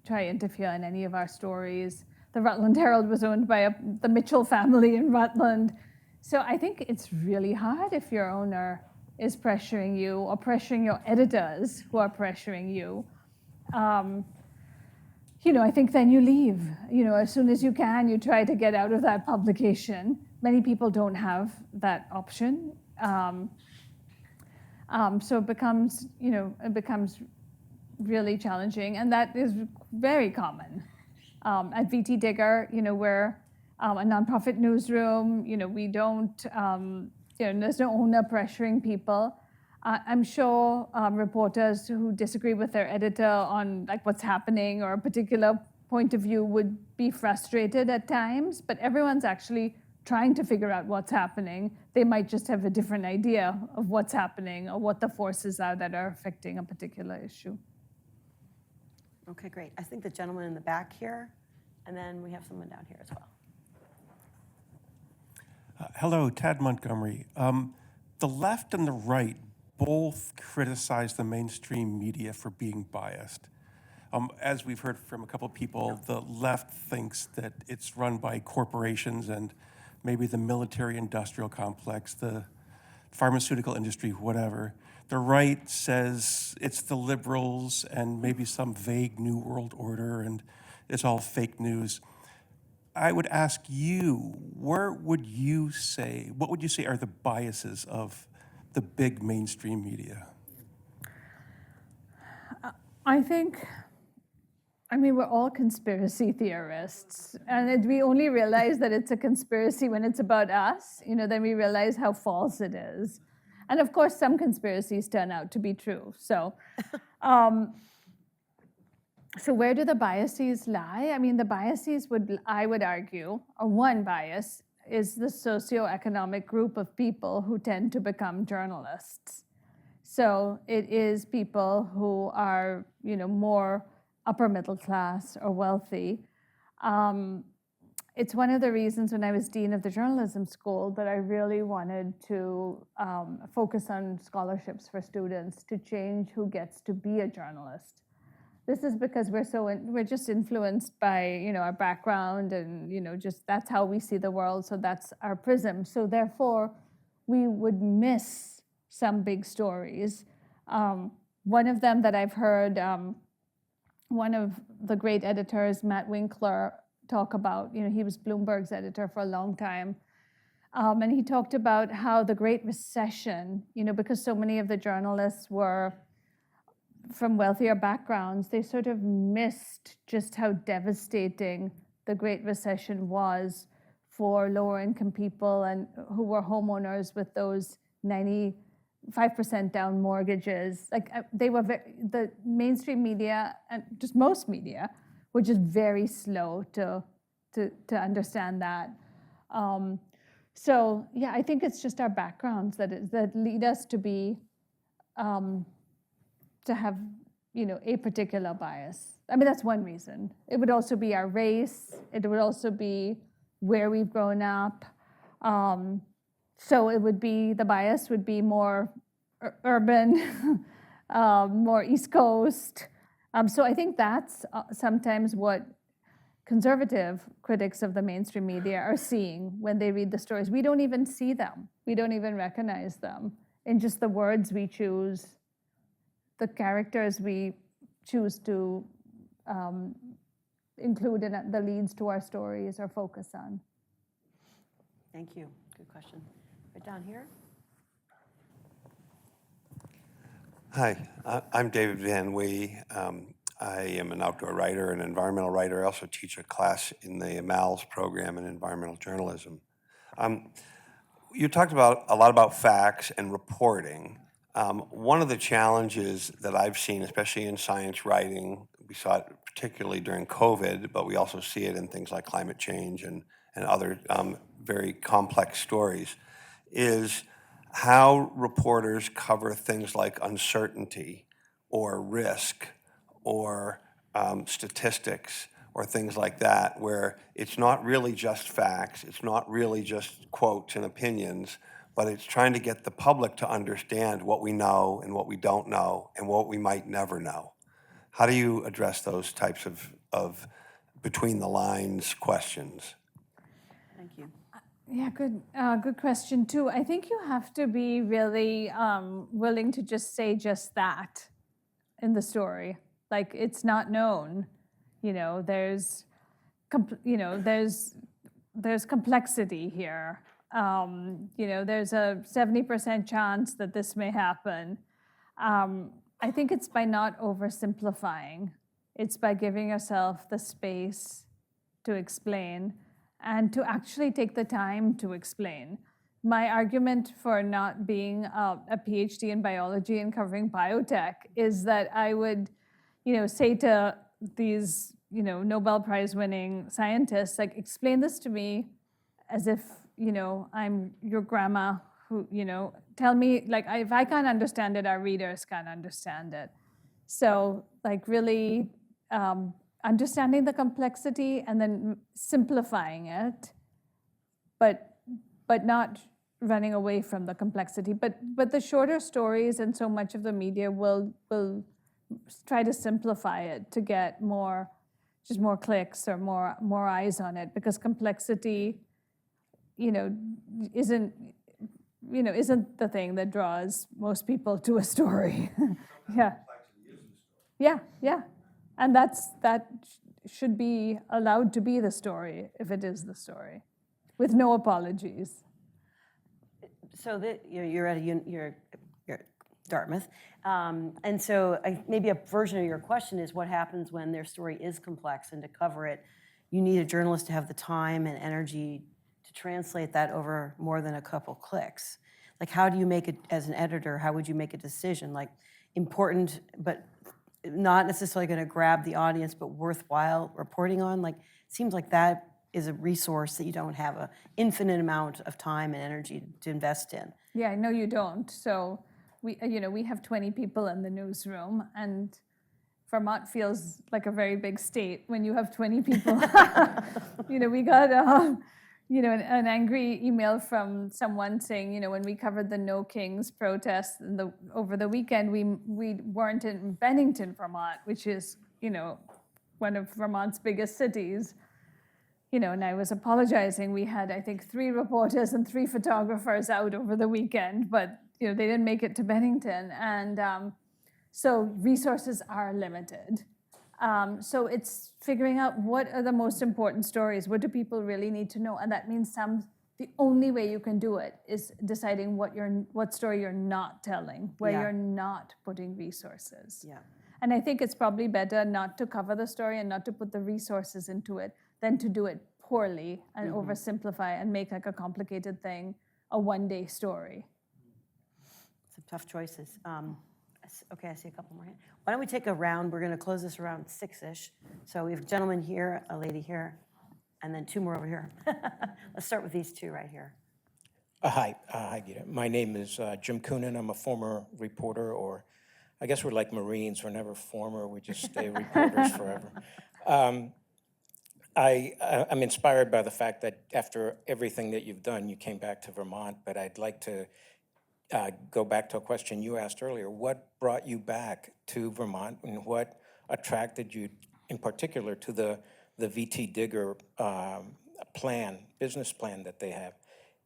try to interfere in any of our stories. the Rutland Herald was owned by the Mitchell family in Rutland. So I think it's really hard if your owner is pressuring you or pressuring your editors who are pressuring you. I think then you leave. As soon as you can, you try to get out of that publication. Many people don't have that option. So it becomes really challenging, and that is very common. At VTDigger, we're a nonprofit newsroom. We don't, there's no owner pressuring people. I'm sure reporters who disagree with their editor on what's happening or a particular point of view would be frustrated at times, but everyone's actually trying to figure out what's happening. They might just have a different idea of what's happening or what the forces are that are affecting a particular issue. Okay, great. I think the gentleman in the back here, and then we have someone down here as well. Hello, Tad Montgomery. The left and the right both criticize the mainstream media for being biased. As we've heard from a couple of people, the left thinks that it's run by corporations and maybe the military-industrial complex, the pharmaceutical industry, whatever. The right says it's the liberals and maybe some vague New World Order and it's all fake news. I would ask you, what would you say are the biases of the big mainstream media? We're all conspiracy theorists, and we only realize that it's a conspiracy when it's about us. Then we realize how false it is. And of course, some conspiracies turn out to be true. So where do the biases lie? The biases I would argue, or one bias, is the socioeconomic group of people who tend to become journalists. So it is people who are, more upper middle class or wealthy. It's one of the reasons when I was dean of the journalism school that I really wanted to focus on scholarships for students to change who gets to be a journalist. This is because we're just influenced by our background and just that's how we see the world. So that's our prism. So therefore, we would miss some big stories. One of them that I've heard, one of the great editors, Matt Winkler, talk about. He was Bloomberg's editor for a long time, and he talked about how the Great Recession, because so many of the journalists were from wealthier backgrounds, they sort of missed just how devastating the Great Recession was for lower income people and who were homeowners with those 95% down mortgages. The mainstream media and just most media were just very slow to understand that. So yeah, I think it's just our backgrounds that lead us to be to have a particular bias. That's one reason. It would also be our race. It would also be where we've grown up. So it would be, the bias would be more urban, more East Coast. So I think that's sometimes what conservative critics of the mainstream media are seeing when they read the stories. We don't even see them. We don't even recognize them in just the words we choose, the characters we choose to include in the leads to our stories or focus on. Thank you. Good question. Right down here. Hi, I'm David Van Wee. I am an outdoor writer and environmental writer. I also teach a class in the MALS program in environmental journalism. You talked a lot about facts and reporting. One of the challenges that I've seen, especially in science writing, we saw it particularly during COVID, but we also see it in things like climate change and other very complex stories, is how reporters cover things like uncertainty or risk or statistics or things like that, where it's not really just facts, it's not really just quotes and opinions, but it's trying to get the public to understand what we know and what we don't know and what we might never know. How do you address those types of between the lines questions? Thank you. Yeah, good question too. I think you have to be really willing to just say just that in the story. Like, it's not known. There's complexity here. There's a 70% chance that this may happen. I think it's by not oversimplifying. It's by giving yourself the space to explain and to actually take the time to explain. My argument for not being a PhD in biology and covering biotech is that I would, say to these, Nobel Prize-winning scientists, like, explain this to me as if, I'm your grandma who, tell me, like, if I can't understand it, our readers can't understand it. So, like, really understanding the complexity and then simplifying it, but not running away from the complexity. But the shorter stories and so much of the media will try to simplify it to get more clicks or more eyes on it, because complexity, isn't the thing that draws most people to a story. Yeah. And that should be allowed to be the story if it is the story, with no apologies. So you're at Dartmouth, and so maybe a version of your question is, what happens when their story is complex, and to cover it, you need a journalist to have the time and energy to translate that over more than a couple clicks. Like, how do you make it, as an editor, how would you make a decision? Like, important, but not necessarily going to grab the audience, but worthwhile reporting on? Like, it seems like that is a resource that you don't have an infinite amount of time and energy to invest in. Yeah, I know you don't. So we have 20 people in the newsroom, and Vermont feels like a very big state when you have 20 people. We got an angry email from someone saying, when we covered the No Kings protest over the weekend, we weren't in Bennington, Vermont, which is, one of Vermont's biggest cities. And I was apologizing. We had, I think, 3 reporters and 3 photographers out over the weekend, but they didn't make it to Bennington. And so resources are limited. So it's figuring out what are the most important stories. What do people really need to know? And that means the only way you can do it is deciding what story you're not telling, where you're not putting resources. Yeah. And I think it's probably better not to cover the story and not to put the resources into it than to do it poorly and oversimplify and make like a complicated thing a one-day story. Some tough choices. Okay, I see a couple more hands. Why don't we take a round? We're going to close this around 6-ish. So we have a gentleman here, a lady here, and then 2 more over here. Let's start with these 2 right here. Hi, Geeta. My name is Jim Coonan. I'm a former reporter, or I guess we're like Marines. We're never former. We just stay reporters forever. I'm inspired by the fact that after everything that you've done, you came back to Vermont, but I'd like to go back to a question you asked earlier. What brought you back to Vermont, and what attracted you in particular to the VTDigger business plan that they have?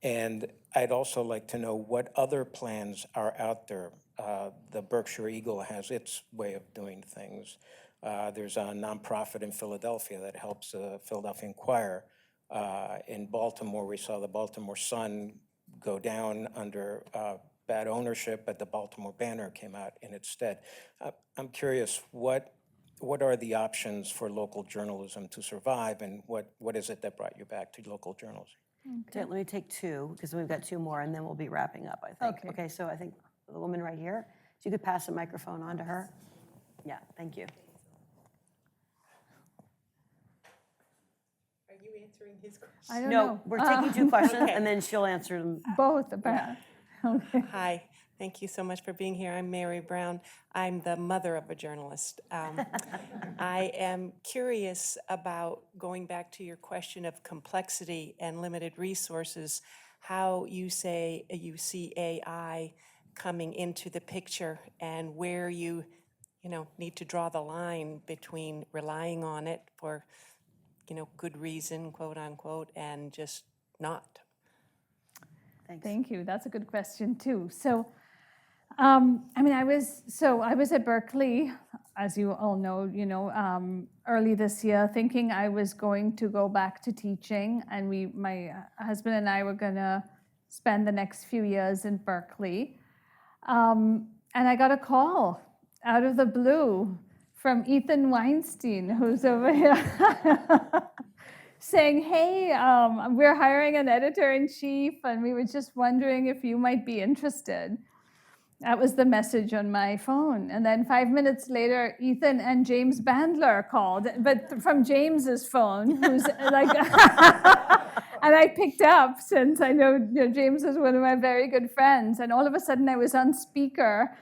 And I'd also like to know what other plans are out there. The Berkshire Eagle has its way of doing things. There's a nonprofit in Philadelphia that helps the Philadelphia Inquirer. In Baltimore, we saw the Baltimore Sun go down under bad ownership, but the Baltimore Banner came out in its stead. I'm curious, what are the options for local journalism to survive, and what is it that brought you back to local journalism? Okay, let me take 2, because we've got 2 more, and then we'll be wrapping up, I think. Okay, so I think the woman right here, if you could pass the microphone on to her. Yeah, thank you. Are you answering his question? I don't No, know. we're taking 2 questions, and then she'll answer them. Both, apparently. Okay. Hi, thank you so much for being here. I'm Mary Brown. I'm the mother of a journalist. I am curious about, going back to your question of complexity and limited resources, how you see AI coming into the picture, and where you need to draw the line between relying on it for good reason, quote unquote, and just not? Thanks. Thank you. That's a good question too. So, I was at Berkeley, as you all know, early this year, thinking I was going to go back to teaching, and my husband and I were gonna spend the next few years in Berkeley. And I got a call out of the blue from Ethan Weinstein, who's over here, saying, hey, we're hiring an editor-in-chief, and we were just wondering if you might be interested. That was the message on my phone. And then 5 minutes later, Ethan and James Bandler called, but from James's phone, who's like, and I picked up, since I know, James is one of my very good friends. And all of a sudden I was on speaker.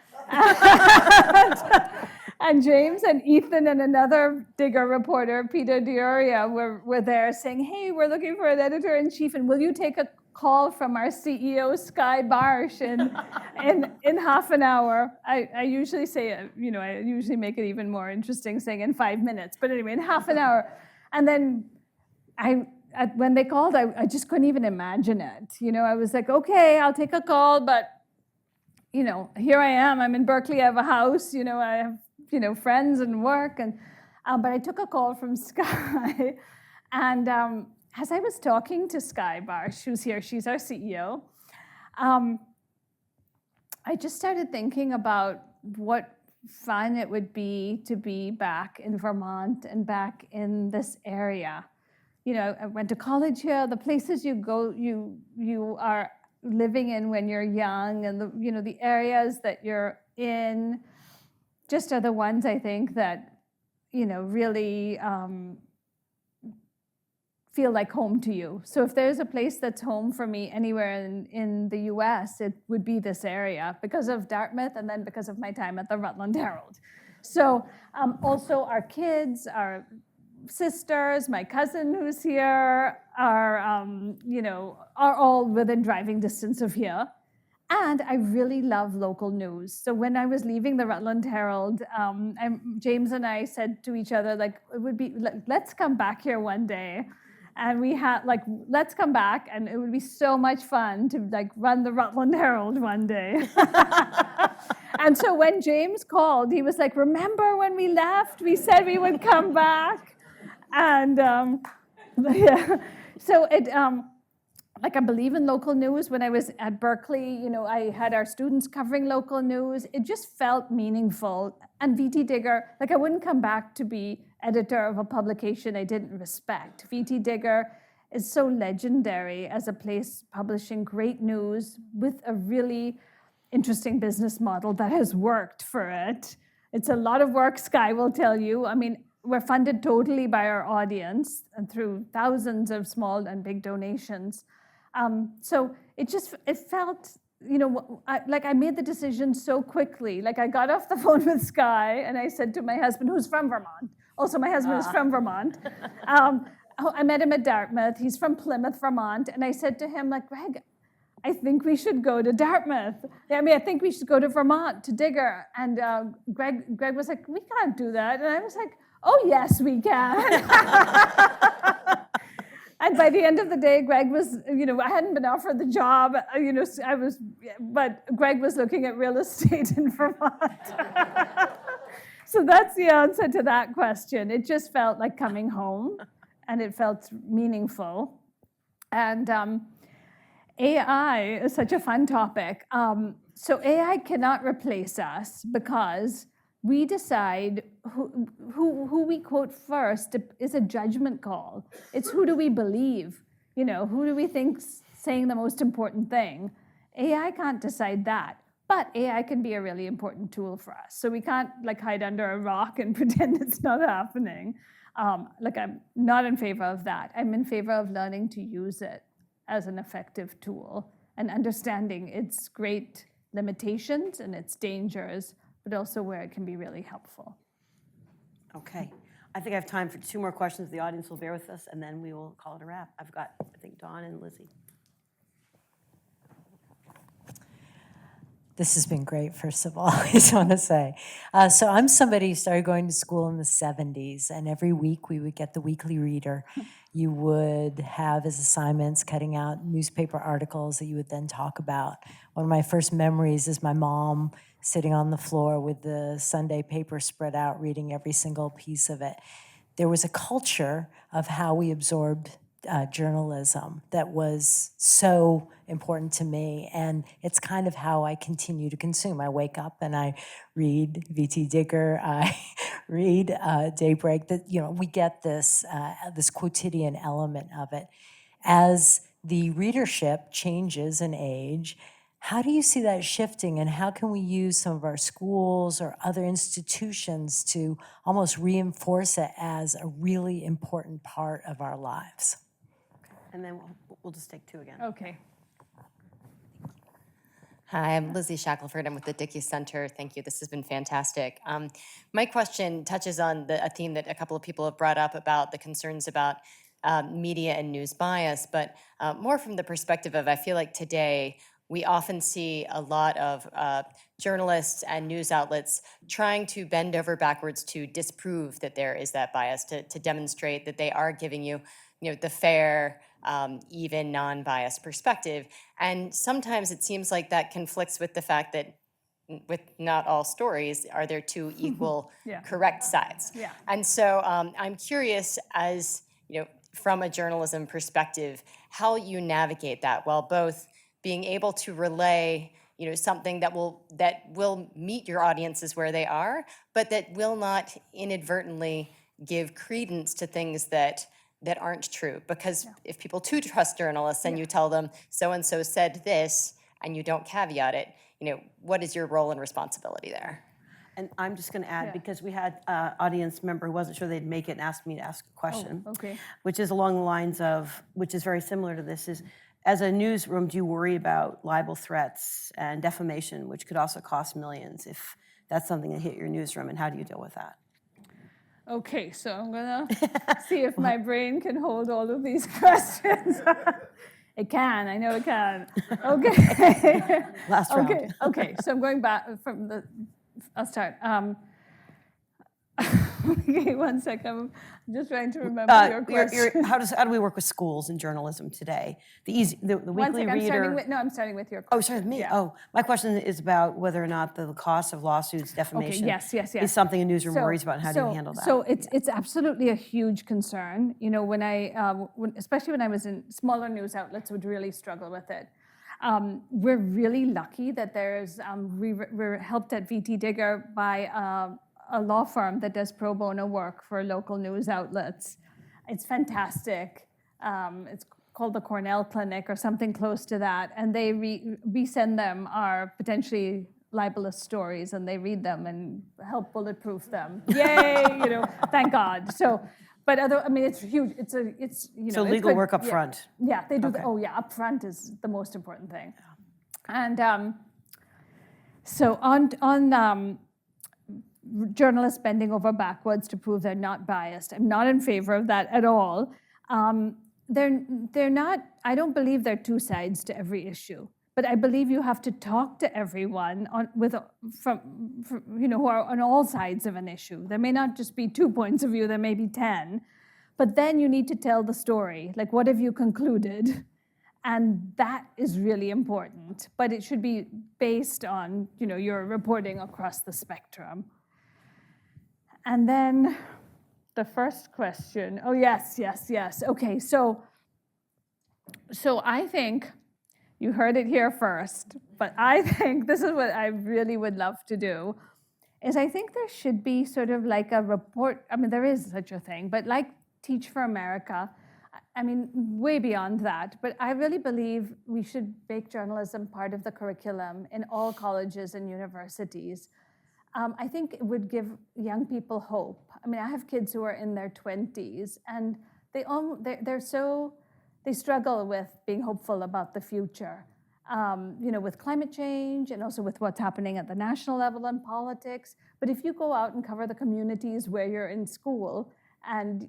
And James and Ethan and another Digger reporter, Peter Dioria, were there saying, hey, we're looking for an editor-in-chief, and will you take a call from our CEO, Sky Barsh, in half an hour? I usually say, I usually make it even more interesting, saying in 5 minutes. But anyway, in half an hour. And then when they called, I just couldn't even imagine it. I was like, okay, I'll take a call, but here I am. I'm in Berkeley. I have a house. I have friends and work. And but I took a call from Sky, and as I was talking to Sky Barsh, who's here, she's our CEO. I just started thinking about what fun it would be to be back in Vermont and back in this area. I went to college here. The places you go, you are living in when you're young, and the areas that you're in just are the ones I think that really feel like home to you. So if there's a place that's home for me anywhere in the US, it would be this area, because of Dartmouth and then because of my time at the Rutland Herald. So also our kids, our sisters, my cousin who's here, are all within driving distance of here. And I really love local news. So when I was leaving the Rutland Herald, James and I said to each other, it would be, let's come back here one day. And we had, let's come back, and it would be so much fun to run the Rutland Herald one day. And so when James called, he was like, remember when we left? We said we would come back. And yeah, so it, I believe in local news. When I was at Berkeley, I had our students covering local news. It just felt meaningful. And VTDigger, I wouldn't come back to be editor of a publication I didn't respect. VTDigger is so legendary as a place publishing great news with a really interesting business model that has worked for it. It's a lot of work, Sky will tell you. We're funded totally by our audience and through thousands of small and big donations. So it felt, I made the decision so quickly. I got off the phone with Sky, and I said to my husband, who's from Vermont. Also, my husband is from Vermont. I met him at Dartmouth. He's from Plymouth, Vermont. And I said to him, Greg, I think we should go to Dartmouth. I think we should go to Vermont to Digger. And Greg was like, we can't do that. And I was like, oh, yes, we can. And by the end of the day, Greg was, I hadn't been offered the job, but Greg was looking at real estate in Vermont. So that's the answer to that question. It just felt like coming home, and it felt meaningful. And AI is such a fun topic. So AI cannot replace us, because we decide who we quote first is a judgment call. It's who do we believe? Who do we think's saying the most important thing? AI can't decide that, but AI can be a really important tool for us. So we can't hide under a rock and pretend it's not happening. I'm not in favor of that. I'm in favor of learning to use it as an effective tool and understanding its great limitations and its dangers, but also where it can be really helpful. Okay. I think I have time for 2 more questions. The audience will bear with us, and then we will call it a wrap. I've got, I think, Dawn and Lizzie. This has been great, first of all, I just want to say. So I'm somebody who started going to school in the 70s, and every week we would get the weekly reader. You would have as assignments cutting out newspaper articles that you would then talk about. One of my first memories is my mom sitting on the floor with the Sunday paper spread out, reading every single piece of it. There was a culture of how we absorbed journalism that was so important to me, and it's kind of how I continue to consume. I wake up and I read VTDigger, I read Daybreak. That we get this this quotidian element of it. As the readership changes in age, how do you see that shifting, and how can we use some of our schools or other institutions to almost reinforce it as a really important part of our lives? And then we'll just take two again. Okay. Hi, I'm Lizzie Shackelford. I'm with the Dickey Center. Thank you. This has been fantastic. My question touches on a theme that a couple of people have brought up about the concerns about media and news bias, but more from the perspective of, I feel like today we often see a lot of journalists and news outlets trying to bend over backwards to disprove that there is that bias, to demonstrate that they are giving you, the fair, even non-biased perspective. And sometimes it seems like that conflicts with the fact that with not all stories are there two equal correct sides. Yeah. And so I'm curious, as from a journalism perspective, how you navigate that while both being able to relay something that will meet your audiences where they are, but that will not inadvertently give credence to things that aren't true. Because if people do trust journalists and you tell them so-and-so said this and you don't caveat it, what is your role and responsibility there? And I'm just going to add, because we had an audience member who wasn't sure they'd make it and asked me to ask a question, Okay. which is along the lines of, which is very similar to this, is as a newsroom, do you worry about libel threats and defamation, which could also cost millions if that's something that hit your newsroom, and how do you deal with that? Okay, so I'm gonna see if my brain can hold all of these questions. It can, I know it can. Okay. Last round. Okay, so I'm going back from I'll start. Okay, 1 second. I'm just trying to remember your question. How do we work with schools and journalism today? The weekly reader. I'm starting with your question. Oh, sorry, me. Yeah. Oh, my question is about whether or not the cost of lawsuits, defamation, yes. is something a newsroom worries about. How do you handle that? So it's absolutely a huge concern. When especially when I was in smaller news outlets, would really struggle with it. We're really lucky that there's we're helped at VTDigger by a law firm that does pro bono work for local news outlets. It's fantastic. It's called the Cornell Clinic or something close to that, and we send them our potentially libelous stories, and they read them and help bulletproof them. Yay! Thank God. So, but it's huge. So legal work up front. Yeah, they do. Okay. Up front is the most important thing. And so on journalists bending over backwards to prove they're not biased, I'm not in favor of that at all. They're not. I don't believe there are two sides to every issue. But I believe you have to talk to everyone who are on all sides of an issue. There may not just be 2 points of view, there may be 10. But then you need to tell the story. Like, what have you concluded? And that is really important. But it should be based on, your reporting across the spectrum. And then the first question. Oh, yes. Okay, so I think, you heard it here first, but I think this is what I really would love to do, is I think there should be sort of like a report. There is such a thing, but like Teach for America, way beyond that. But I really believe we should make journalism part of the curriculum in all colleges and universities. I think it would give young people hope. I have kids who are in their 20s, and they struggle with being hopeful about the future, with climate change and also with what's happening at the national level in politics. But if you go out and cover the communities where you're in school and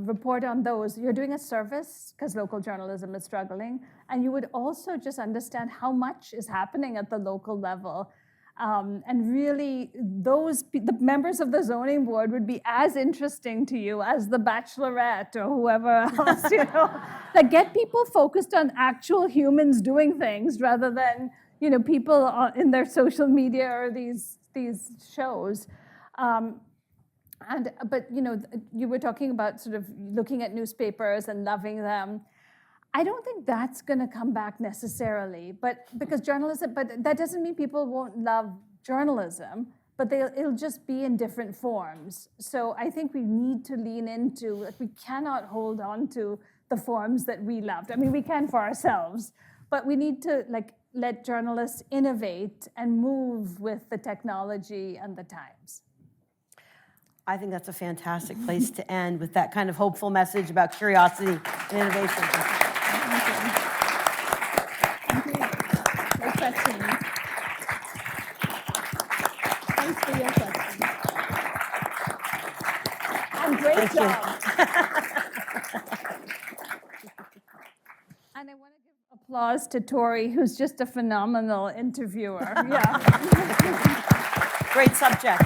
report on those. You're doing a service because local journalism is struggling, and you would also just understand how much is happening at the local level. And really, the members of the zoning board would be as interesting to you as the Bachelorette or whoever else, you know. Like, get people focused on actual humans doing things rather than, you know, people in their social media or these shows. But you know, you were talking about sort of looking at newspapers and loving them. I don't think that's going to come back necessarily, but because journalism, but that doesn't mean people won't love journalism, but it'll just be in different forms. So I think we need to lean into, like, we cannot hold on to the forms that we loved. I mean, we can for ourselves, but we need to, like, let journalists innovate and move with the technology and the times. I think that's a fantastic place to end, with that kind of hopeful message about curiosity and innovation. Great question. Thanks for your question. And great job. And I want to give applause to Tori, who's just a phenomenal interviewer. Yeah. Great subject.